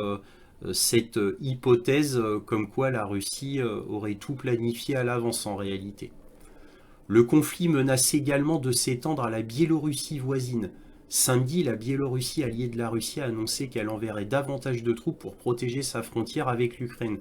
cette hypothèse comme quoi la Russie aurait tout planifié à l'avance en réalité. Le conflit menace également de s'étendre à la Biélorussie voisine. Samedi, la Biélorussie alliée de la Russie a annoncé qu'elle enverrait davantage de troupes pour protéger sa frontière avec l'Ukraine,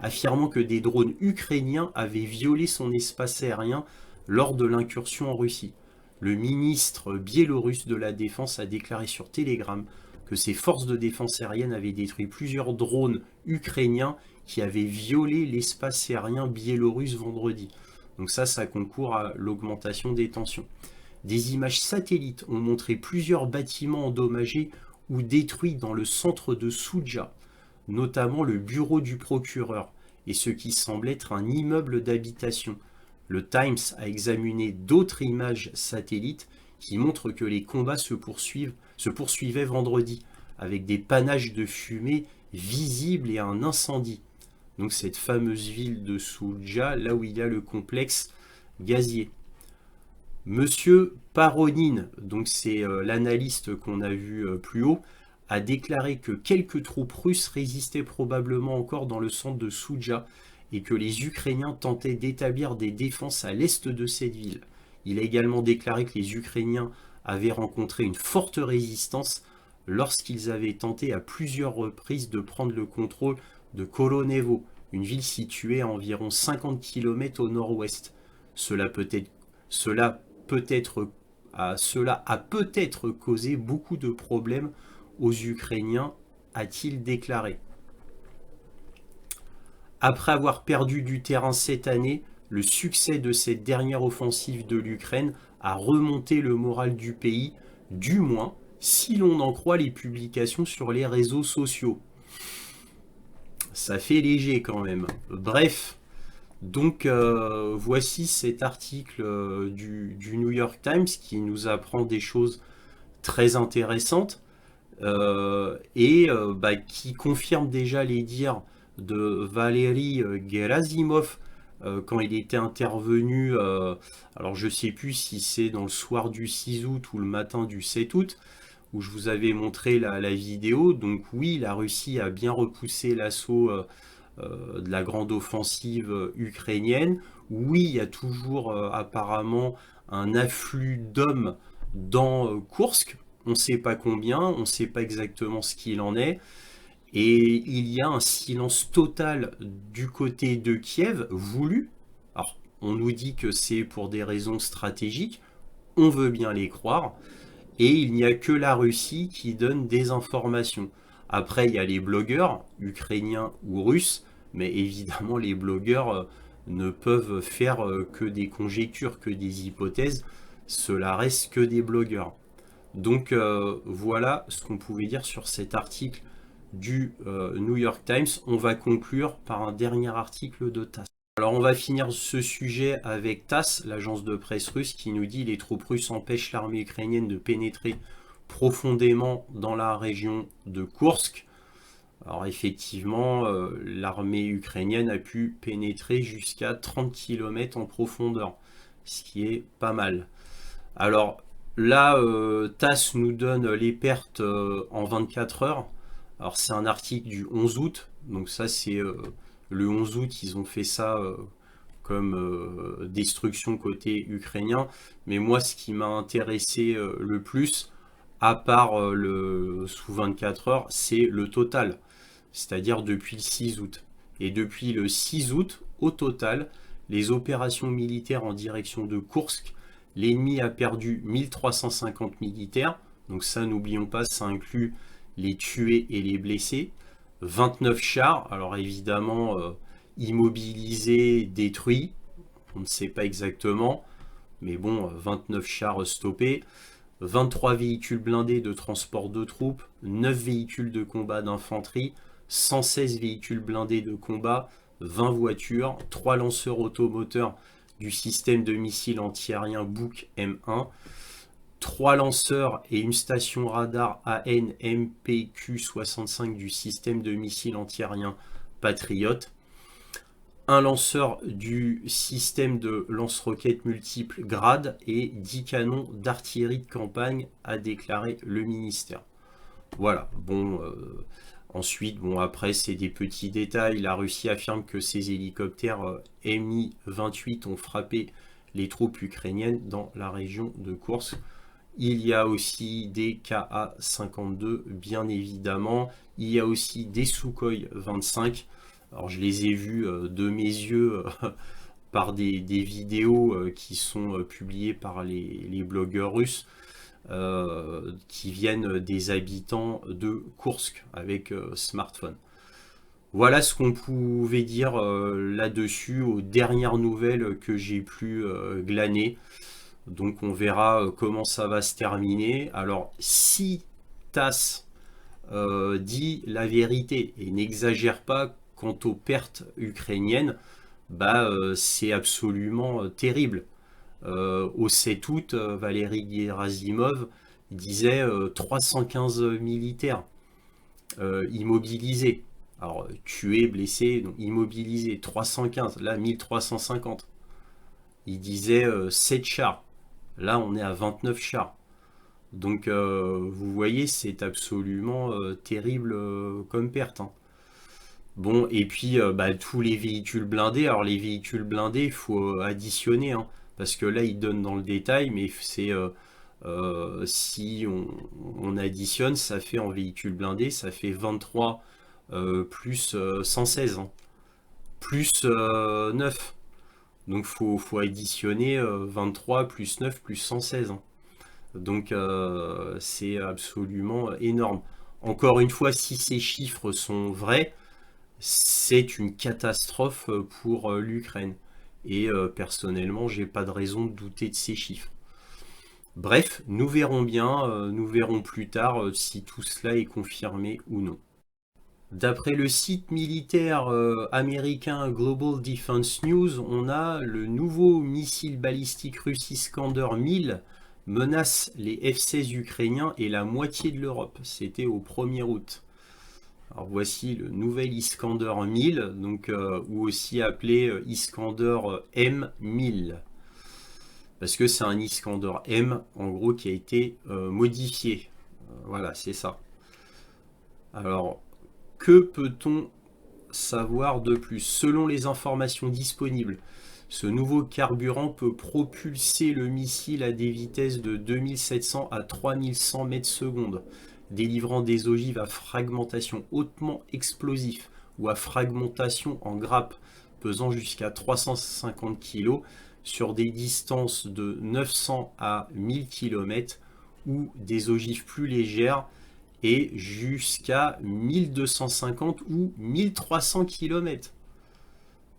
affirmant que des drones ukrainiens avaient violé son espace aérien lors de l'incursion en Russie. Le ministre biélorusse de la Défense a déclaré sur Telegram que ses forces de défense aérienne avaient détruit plusieurs drones ukrainiens qui avaient violé l'espace aérien biélorusse vendredi. Donc ça concourt à l'augmentation des tensions. Des images satellites ont montré plusieurs bâtiments endommagés ou détruits dans le centre de Soudzha, notamment le bureau du procureur et ce qui semble être un immeuble d'habitation. Le Times a examiné d'autres images satellites qui montrent que les combats se poursuivaient vendredi, avec des panaches de fumée visibles et un incendie. Donc cette fameuse ville de Soudzha, là où il y a le complexe gazier. Monsieur Paronin, donc c'est l'analyste qu'on a vu plus haut, a déclaré que quelques troupes russes résistaient probablement encore dans le centre de Soudzha et que les Ukrainiens tentaient d'établir des défenses à l'est de cette ville. Il a également déclaré que les Ukrainiens avaient rencontré une forte résistance lorsqu'ils avaient tenté à plusieurs reprises de prendre le contrôle de Koronevo, une ville située à environ 50 km au nord-ouest. Cela a peut-être causé beaucoup de problèmes aux Ukrainiens, a-t-il déclaré. Après avoir perdu du terrain cette année, le succès de cette dernière offensive de l'Ukraine a remonté le moral du pays, du moins si l'on en croit les publications sur les réseaux sociaux. Ça fait léger quand même. Bref, donc voici cet article du New York Times qui nous apprend des choses très intéressantes qui confirme déjà les dires de Valery Gerasimov quand il était intervenu, alors je ne sais plus si c'est dans le soir du 6 août ou le matin du 7 août, où je vous avais montré la vidéo. Donc oui, la Russie a bien repoussé l'assaut de la grande offensive ukrainienne. Oui, il y a toujours apparemment un afflux d'hommes dans Koursk. On ne sait pas combien, on ne sait pas exactement ce qu'il en est. Et il y a un silence total du côté de Kiev, voulu. Alors, on nous dit que c'est pour des raisons stratégiques. On veut bien les croire. Et il n'y a que la Russie qui donne des informations. Après, il y a les blogueurs, ukrainiens ou russes, mais évidemment, les blogueurs ne peuvent faire que des conjectures, que des hypothèses. Cela reste que des blogueurs. Donc voilà ce qu'on pouvait dire sur cet article du New York Times. On va conclure par un dernier article de TASS. Alors on va finir ce sujet avec TASS, l'agence de presse russe, qui nous dit les troupes russes empêchent l'armée ukrainienne de pénétrer profondément dans la région de Koursk. Alors effectivement, l'armée ukrainienne a pu pénétrer jusqu'à 30 km en profondeur, ce qui est pas mal. Alors là, TASS nous donne les pertes en 24 heures. Alors c'est un article du 11 août, donc ça c'est le 11 août, ils ont fait ça comme destruction côté ukrainien. Mais moi, ce qui m'a intéressé le plus, à part le sous 24 heures, c'est le total, c'est-à-dire depuis le 6 août. Et depuis le 6 août, au total, les opérations militaires en direction de Koursk, l'ennemi a perdu 1350 militaires, donc ça, n'oublions pas, ça inclut les tués et les blessés, 29 chars, alors évidemment immobilisés, détruits, on ne sait pas exactement, mais bon, 29 chars stoppés, 23 véhicules blindés de transport de troupes, 9 véhicules de combat d'infanterie, 116 véhicules blindés de combat, 20 voitures, 3 lanceurs automoteurs du système de missiles antiaériens Buk M1, 3 lanceurs et une station radar AN-MPQ-65 du système de missiles antiaériens Patriot, un lanceur du système de lance-roquettes multiples Grad et 10 canons d'artillerie de campagne, a déclaré le ministère. Voilà, bon, Ensuite, bon, après, c'est des petits détails. La Russie affirme que ses hélicoptères Mi-28 ont frappé les troupes ukrainiennes dans la région de Koursk. Il y a aussi des Ka-52, bien évidemment. Il y a aussi des Sukhoi 25. Alors, je les ai vus de mes yeux par des vidéos qui sont publiées par les blogueurs russes. Qui viennent des habitants de Koursk avec smartphone. Voilà ce qu'on pouvait dire là-dessus aux dernières nouvelles que j'ai pu glaner. Donc on verra comment ça va se terminer. Alors si TASS dit la vérité et n'exagère pas quant aux pertes ukrainiennes, c'est absolument terrible. Au 7 août, Valéry Gerasimov disait 315 militaires immobilisés. Alors, tués, blessés, donc immobilisés, 315, là 1350. Il disait 7 chars. Là, on est à 29 chars. Donc, vous voyez, c'est absolument terrible comme perte, hein. Bon, et puis tous les véhicules blindés. Alors, les véhicules blindés, il faut additionner, hein, parce que là, ils donnent dans le détail, mais c'est si on additionne, ça fait en véhicule blindé, ça fait 23 plus 116, hein, plus 9. Donc, faut additionner 23 plus 9 plus 116, hein. Donc, c'est absolument énorme. Encore une fois, si ces chiffres sont vrais, c'est une catastrophe pour l'Ukraine. Et personnellement, j'ai pas de raison de douter de ces chiffres. Bref, nous verrons bien, nous verrons plus tard si tout cela est confirmé ou non. D'après le site militaire américain Global Defense News, on a le nouveau missile balistique russe Iskander 1000 menace les F-16 ukrainiens et la moitié de l'Europe. C'était au 1er août. Alors voici le nouvel Iskander 1000, donc, ou aussi appelé Iskander M1000. Parce que c'est un Iskander M, en gros, qui a été modifié. Voilà, c'est ça. Alors, que peut-on savoir de plus? Selon les informations disponibles, ce nouveau carburant peut propulser le missile à des vitesses de 2700 à 3100 mètres secondes, délivrant des ogives à fragmentation hautement explosif ou à fragmentation en grappe pesant jusqu'à 350 kg sur des distances de 900 à 1000 km ou des ogives plus légères et jusqu'à 1250 ou 1300 km.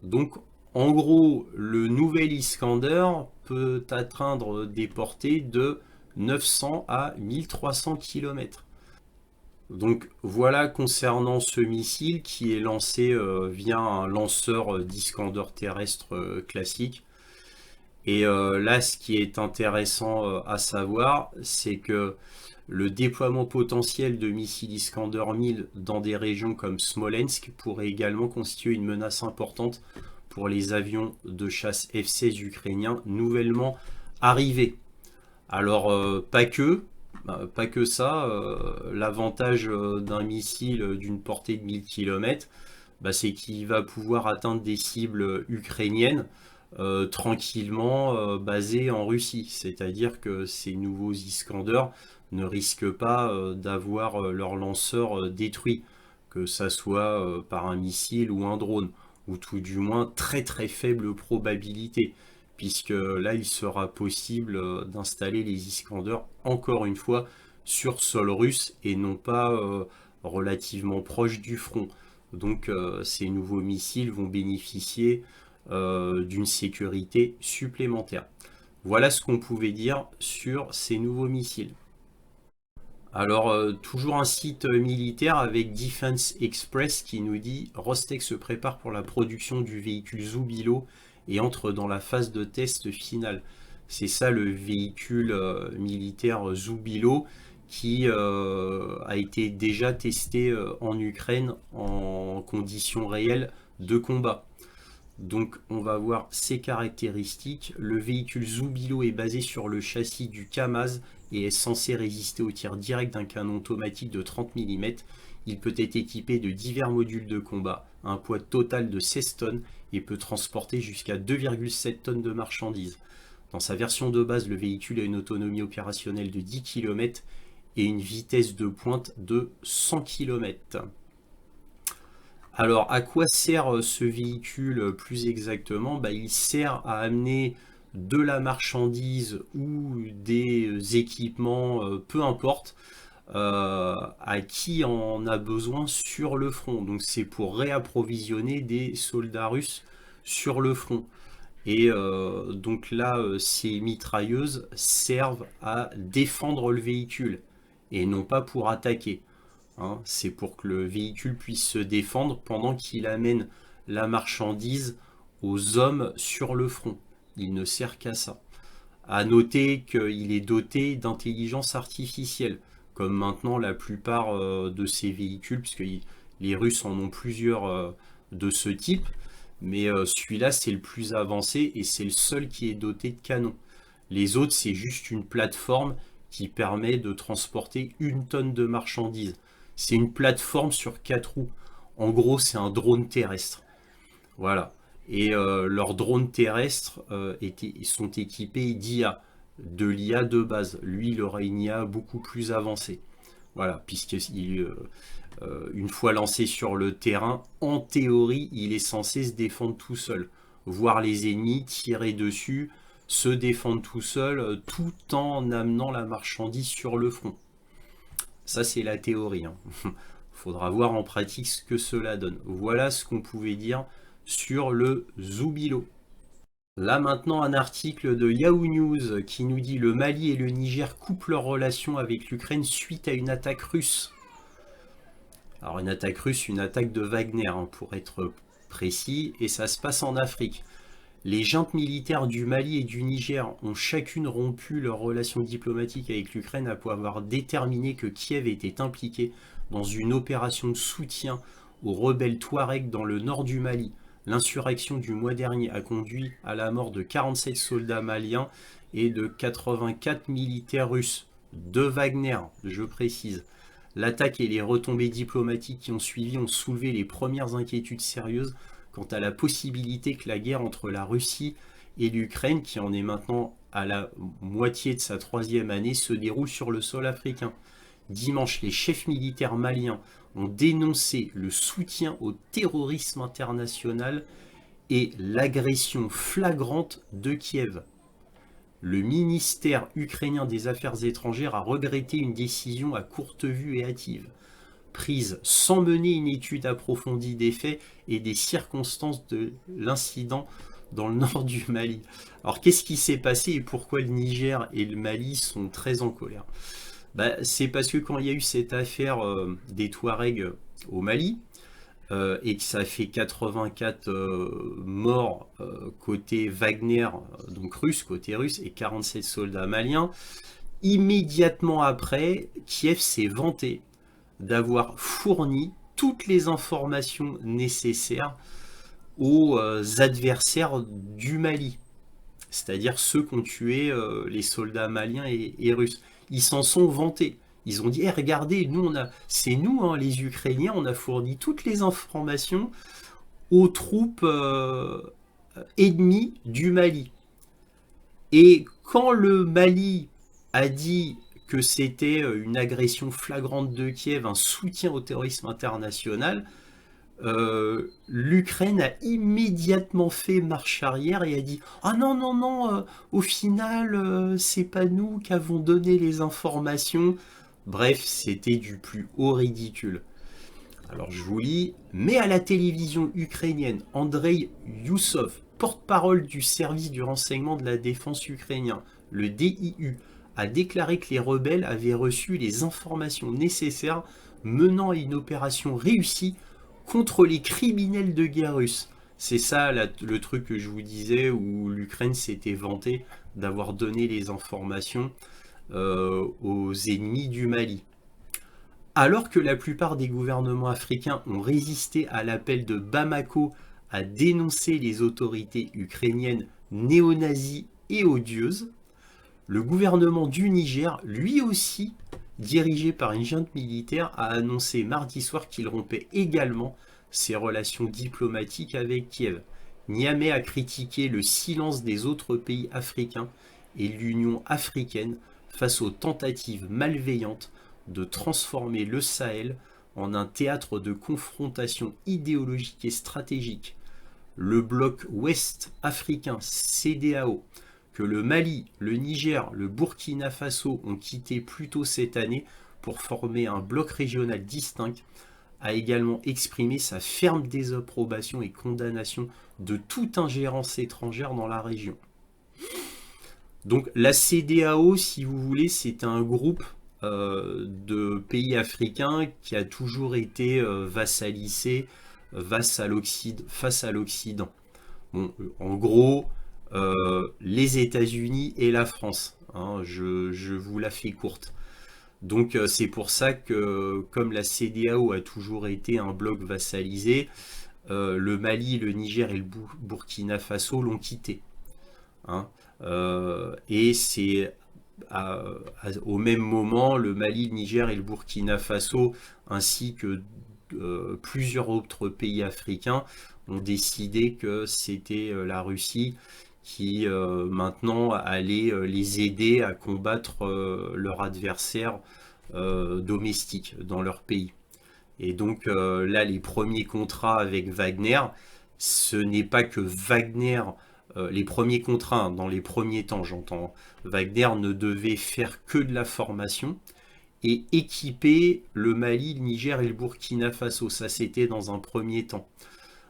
Donc en gros, le nouvel Iskander peut atteindre des portées de 900 à 1300 km. Donc voilà concernant ce missile qui est lancé via un lanceur d'Iskander terrestre classique. Et là, ce qui est intéressant à savoir, c'est que le déploiement potentiel de missiles Iskander 1000 dans des régions comme Smolensk pourrait également constituer une menace importante pour les avions de chasse F-16 ukrainiens nouvellement arrivés. Alors, pas que ça. L'avantage d'un missile d'une portée de 1000 km, c'est qu'il va pouvoir atteindre des cibles ukrainiennes tranquillement basées en Russie. C'est-à-dire que ces nouveaux Iskander ne risquent pas d'avoir leur lanceur détruit, que ça soit par un missile ou un drone, ou tout du moins très très faible probabilité, puisque là il sera possible d'installer les Iskander encore une fois sur sol russe et non pas relativement proche du front. Donc ces nouveaux missiles vont bénéficier d'une sécurité supplémentaire. Voilà ce qu'on pouvait dire sur ces nouveaux missiles. Alors, toujours un site militaire avec Defense Express qui nous dit Rostec se prépare pour la production du véhicule Zubilo et entre dans la phase de test finale. C'est ça le véhicule militaire Zubilo qui a été déjà testé en Ukraine en conditions réelles de combat. Donc on va voir ses caractéristiques. Le véhicule Zubilo est basé sur le châssis du Kamaz et est censé résister au tir direct d'un canon automatique de 30 mm Il peut être équipé de divers modules de combat, un poids total de 16 tonnes et peut transporter jusqu'à 2,7 tonnes de marchandises. Dans sa version de base, le véhicule a une autonomie opérationnelle de 10 km et une vitesse de pointe de 100 km. Alors, à quoi sert ce véhicule plus exactement? Il sert à amener de la marchandise ou des équipements, peu importe, à qui en a besoin sur le front. Donc c'est pour réapprovisionner des soldats russes sur le front. Et donc là, ces mitrailleuses servent à défendre le véhicule et non pas pour attaquer. Hein. C'est pour que le véhicule puisse se défendre pendant qu'il amène la marchandise aux hommes sur le front. Il ne sert qu'à ça. À noter qu'il est doté d'intelligence artificielle, comme maintenant la plupart de ces véhicules, puisque les Russes en ont plusieurs de ce type, mais celui-là c'est le plus avancé et c'est le seul qui est doté de canons. Les autres c'est juste une plateforme qui permet de transporter 1 tonne de marchandises. C'est une plateforme sur 4 roues. En gros c'est un drone terrestre. Voilà. Et leurs drones terrestres sont équipés d'IA, de l'IA de base. Lui, il aura une IA beaucoup plus avancée. Voilà, puisqu'une fois lancé sur le terrain, en théorie, il est censé se défendre tout seul. Voir les ennemis, tirer dessus, se défendre tout seul, tout en amenant la marchandise sur le front. Ça, c'est la théorie. Hein. Faudra voir en pratique ce que cela donne. Voilà ce qu'on pouvait dire sur le Zoubilo. Là maintenant un article de Yahoo News qui nous dit le Mali et le Niger coupent leurs relations avec l'Ukraine suite à une attaque russe. Alors une attaque russe, une attaque de Wagner hein, pour être précis, et ça se passe en Afrique. Les juntes militaires du Mali et du Niger ont chacune rompu leurs relations diplomatiques avec l'Ukraine après avoir déterminé que Kiev était impliqué dans une opération de soutien aux rebelles Touaregs dans le nord du Mali. L'insurrection du mois dernier a conduit à la mort de 47 soldats maliens et de 84 militaires russes, de Wagner, je précise. L'attaque et les retombées diplomatiques qui ont suivi ont soulevé les premières inquiétudes sérieuses quant à la possibilité que la guerre entre la Russie et l'Ukraine, qui en est maintenant à la moitié de sa 3e année, se déroule sur le sol africain. Dimanche, les chefs militaires maliens ont dénoncé le soutien au terrorisme international et l'agression flagrante de Kiev. Le ministère ukrainien des Affaires étrangères a regretté une décision à courte vue et hâtive, prise sans mener une étude approfondie des faits et des circonstances de l'incident dans le nord du Mali. Alors qu'est-ce qui s'est passé et pourquoi le Niger et le Mali sont très en colère? C'est parce que quand il y a eu cette affaire des Touaregs au Mali, et que ça a fait 84 morts côté Wagner, donc russe, côté russe, et 47 soldats maliens, immédiatement après, Kiev s'est vanté d'avoir fourni toutes les informations nécessaires aux adversaires du Mali, c'est-à-dire ceux qui ont tué les soldats maliens et russes. Ils s'en sont vantés. Ils ont dit, hey, regardez, c'est nous, hein, les Ukrainiens, on a fourni toutes les informations aux troupes ennemies du Mali. Et quand le Mali a dit que c'était une agression flagrante de Kiev, un soutien au terrorisme international, l'Ukraine a immédiatement fait marche arrière et a dit « Ah non, non, non, au final, c'est pas nous qui avons donné les informations. » Bref, c'était du plus haut ridicule. Alors je vous lis, mais à la télévision ukrainienne, Andrei Youssov, porte-parole du service du renseignement de la défense ukrainien, le DIU, a déclaré que les rebelles avaient reçu les informations nécessaires menant à une opération réussie contre les criminels de guerre russes. C'est ça le truc que je vous disais où l'Ukraine s'était vantée d'avoir donné les informations aux ennemis du Mali. Alors que la plupart des gouvernements africains ont résisté à l'appel de Bamako à dénoncer les autorités ukrainiennes néo-nazies et odieuses, le gouvernement du Niger, lui aussi, dirigé par une junte militaire, a annoncé mardi soir qu'il rompait également ses relations diplomatiques avec Kiev. Niamey a critiqué le silence des autres pays africains et l'Union africaine face aux tentatives malveillantes de transformer le Sahel en un théâtre de confrontation idéologique et stratégique. Le bloc ouest africain CEDEAO, que le Mali, le Niger, le Burkina Faso ont quitté plus tôt cette année pour former un bloc régional distinct, a également exprimé sa ferme désapprobation et condamnation de toute ingérence étrangère dans la région. Donc la CEDEAO, si vous voulez, c'est un groupe de pays africains qui a toujours été vassalisé face à l'Occident. Bon, en gros, les États-Unis et la France. Hein, je vous la fais courte. Donc c'est pour ça que, comme la CEDEAO a toujours été un bloc vassalisé, le Mali, le Niger et le Burkina Faso l'ont quitté. Hein. Et c'est au même moment, le Mali, le Niger et le Burkina Faso, ainsi que plusieurs autres pays africains, ont décidé que c'était la Russie qui maintenant allait les aider à combattre leur adversaire domestique dans leur pays. Et donc là, les premiers contrats avec Wagner, ce n'est pas que Wagner, les premiers contrats, hein, dans les premiers temps j'entends, Wagner ne devait faire que de la formation et équiper le Mali, le Niger et le Burkina Faso. Ça, c'était dans un premier temps.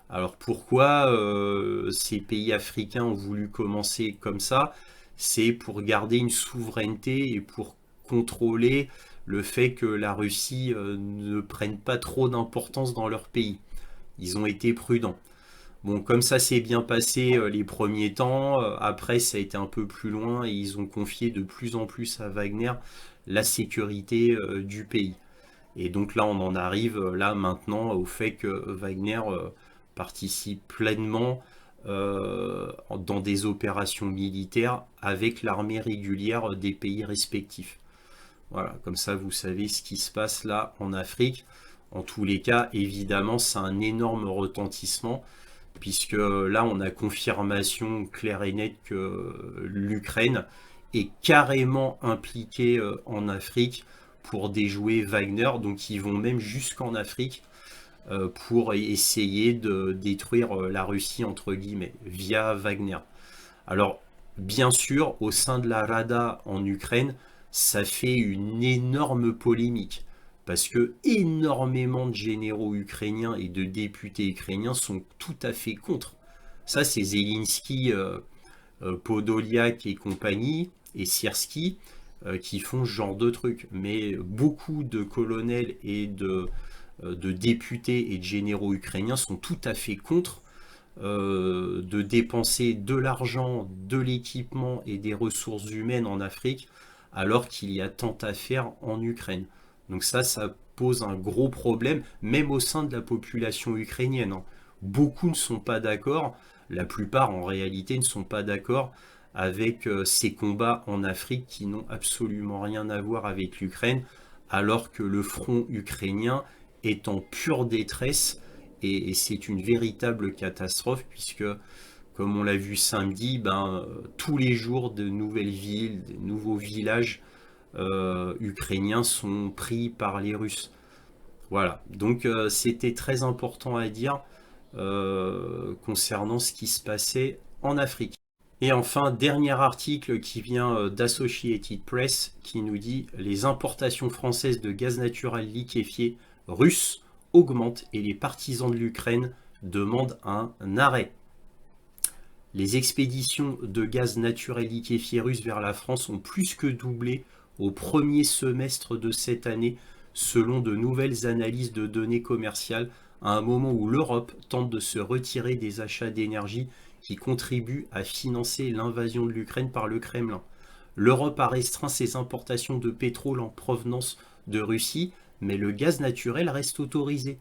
Alors pourquoi ces pays africains ont voulu commencer comme ça? C'est pour garder une souveraineté et pour contrôler le fait que la Russie ne prenne pas trop d'importance dans leur pays. Ils ont été prudents. Bon, comme ça s'est bien passé les premiers temps, après ça a été un peu plus loin et ils ont confié de plus en plus à Wagner la sécurité du pays. Et donc là, on en arrive là maintenant au fait que Wagner participe pleinement dans des opérations militaires avec l'armée régulière des pays respectifs. Voilà, comme ça vous savez ce qui se passe là en Afrique. En tous les cas, évidemment, c'est un énorme retentissement, puisque là, on a confirmation claire et nette que l'Ukraine est carrément impliquée en Afrique pour déjouer Wagner. Donc, ils vont même jusqu'en Afrique pour essayer de détruire la Russie, entre guillemets, via Wagner. Alors, bien sûr, au sein de la Rada en Ukraine, ça fait une énorme polémique parce que énormément de généraux ukrainiens et de députés ukrainiens sont tout à fait contre. Ça, c'est Zelensky, Podolyak et compagnie, et Sierski, qui font ce genre de trucs. Mais beaucoup de colonels et de députés et de généraux ukrainiens sont tout à fait contre de dépenser de l'argent, de l'équipement et des ressources humaines en Afrique, alors qu'il y a tant à faire en Ukraine. Donc ça pose un gros problème, même au sein de la population ukrainienne. Hein. Beaucoup ne sont pas d'accord, la plupart en réalité ne sont pas d'accord avec ces combats en Afrique qui n'ont absolument rien à voir avec l'Ukraine, alors que le front ukrainien est en pure détresse et c'est une véritable catastrophe puisque, comme on l'a vu samedi, tous les jours de nouvelles villes, de nouveaux villages ukrainiens sont pris par les Russes. Voilà, donc c'était très important à dire concernant ce qui se passait en Afrique. Et enfin, dernier article qui vient d'Associated Press qui nous dit « Les importations françaises de gaz naturel liquéfié russe augmentent et les partisans de l'Ukraine demandent un arrêt. » Les expéditions de gaz naturel liquéfié russe vers la France ont plus que doublé au premier semestre de cette année, selon de nouvelles analyses de données commerciales, à un moment où l'Europe tente de se retirer des achats d'énergie qui contribuent à financer l'invasion de l'Ukraine par le Kremlin. L'Europe a restreint ses importations de pétrole en provenance de Russie, mais le gaz naturel reste autorisé.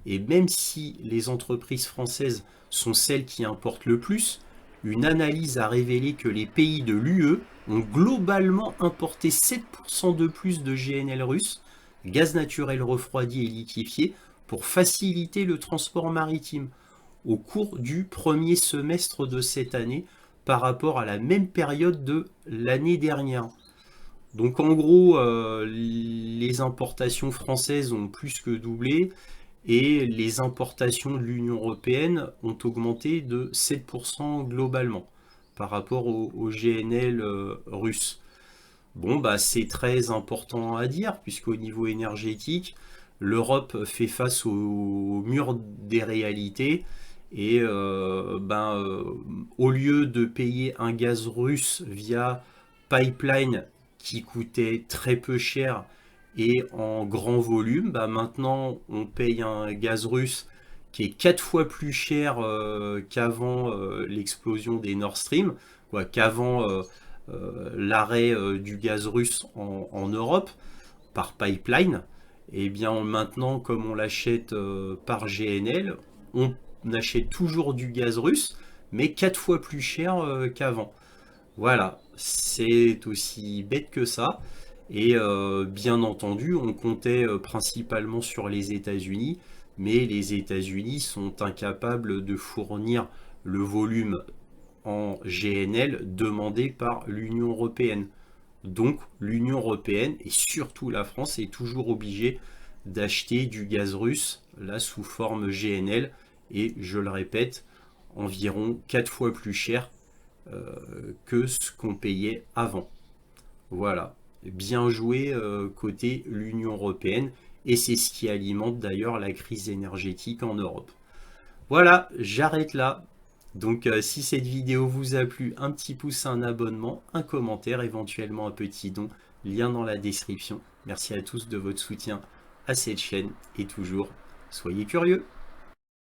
Et même si les entreprises françaises sont celles qui importent le plus, une analyse a révélé que les pays de l'UE ont globalement importé 7% de plus de GNL russe, gaz naturel refroidi et liquéfié, pour faciliter le transport maritime au cours du premier semestre de cette année par rapport à la même période de l'année dernière. Donc en gros, les importations françaises ont plus que doublé et les importations de l'Union européenne ont augmenté de 7% globalement par rapport au GNL russe. Bon, bah, c'est très important à dire, puisqu'au niveau énergétique, l'Europe fait face au mur des réalités. Et au lieu de payer un gaz russe via pipeline qui coûtait très peu cher et en grand volume, bah, maintenant on paye un gaz russe qui est 4 fois plus cher qu'avant l'explosion des Nord Stream, quoi, qu'avant l'arrêt du gaz russe en Europe par pipeline. Et bien maintenant, comme on l'achète par GNL, on achète toujours du gaz russe, mais 4 fois plus cher qu'avant. Voilà, c'est aussi bête que ça. Et bien entendu, on comptait principalement sur les États-Unis, mais les États-Unis sont incapables de fournir le volume en GNL demandé par l'Union européenne. Donc l'Union européenne et surtout la France est toujours obligée d'acheter du gaz russe là sous forme GNL et je le répète environ 4 fois plus cher que ce qu'on payait avant. Voilà, bien joué côté l'Union européenne et c'est ce qui alimente d'ailleurs la crise énergétique en Europe. Voilà, j'arrête là. Donc si cette vidéo vous a plu, un petit pouce, un abonnement, un commentaire, éventuellement un petit don, lien dans la description. Merci à tous de votre soutien à cette chaîne et toujours, soyez curieux.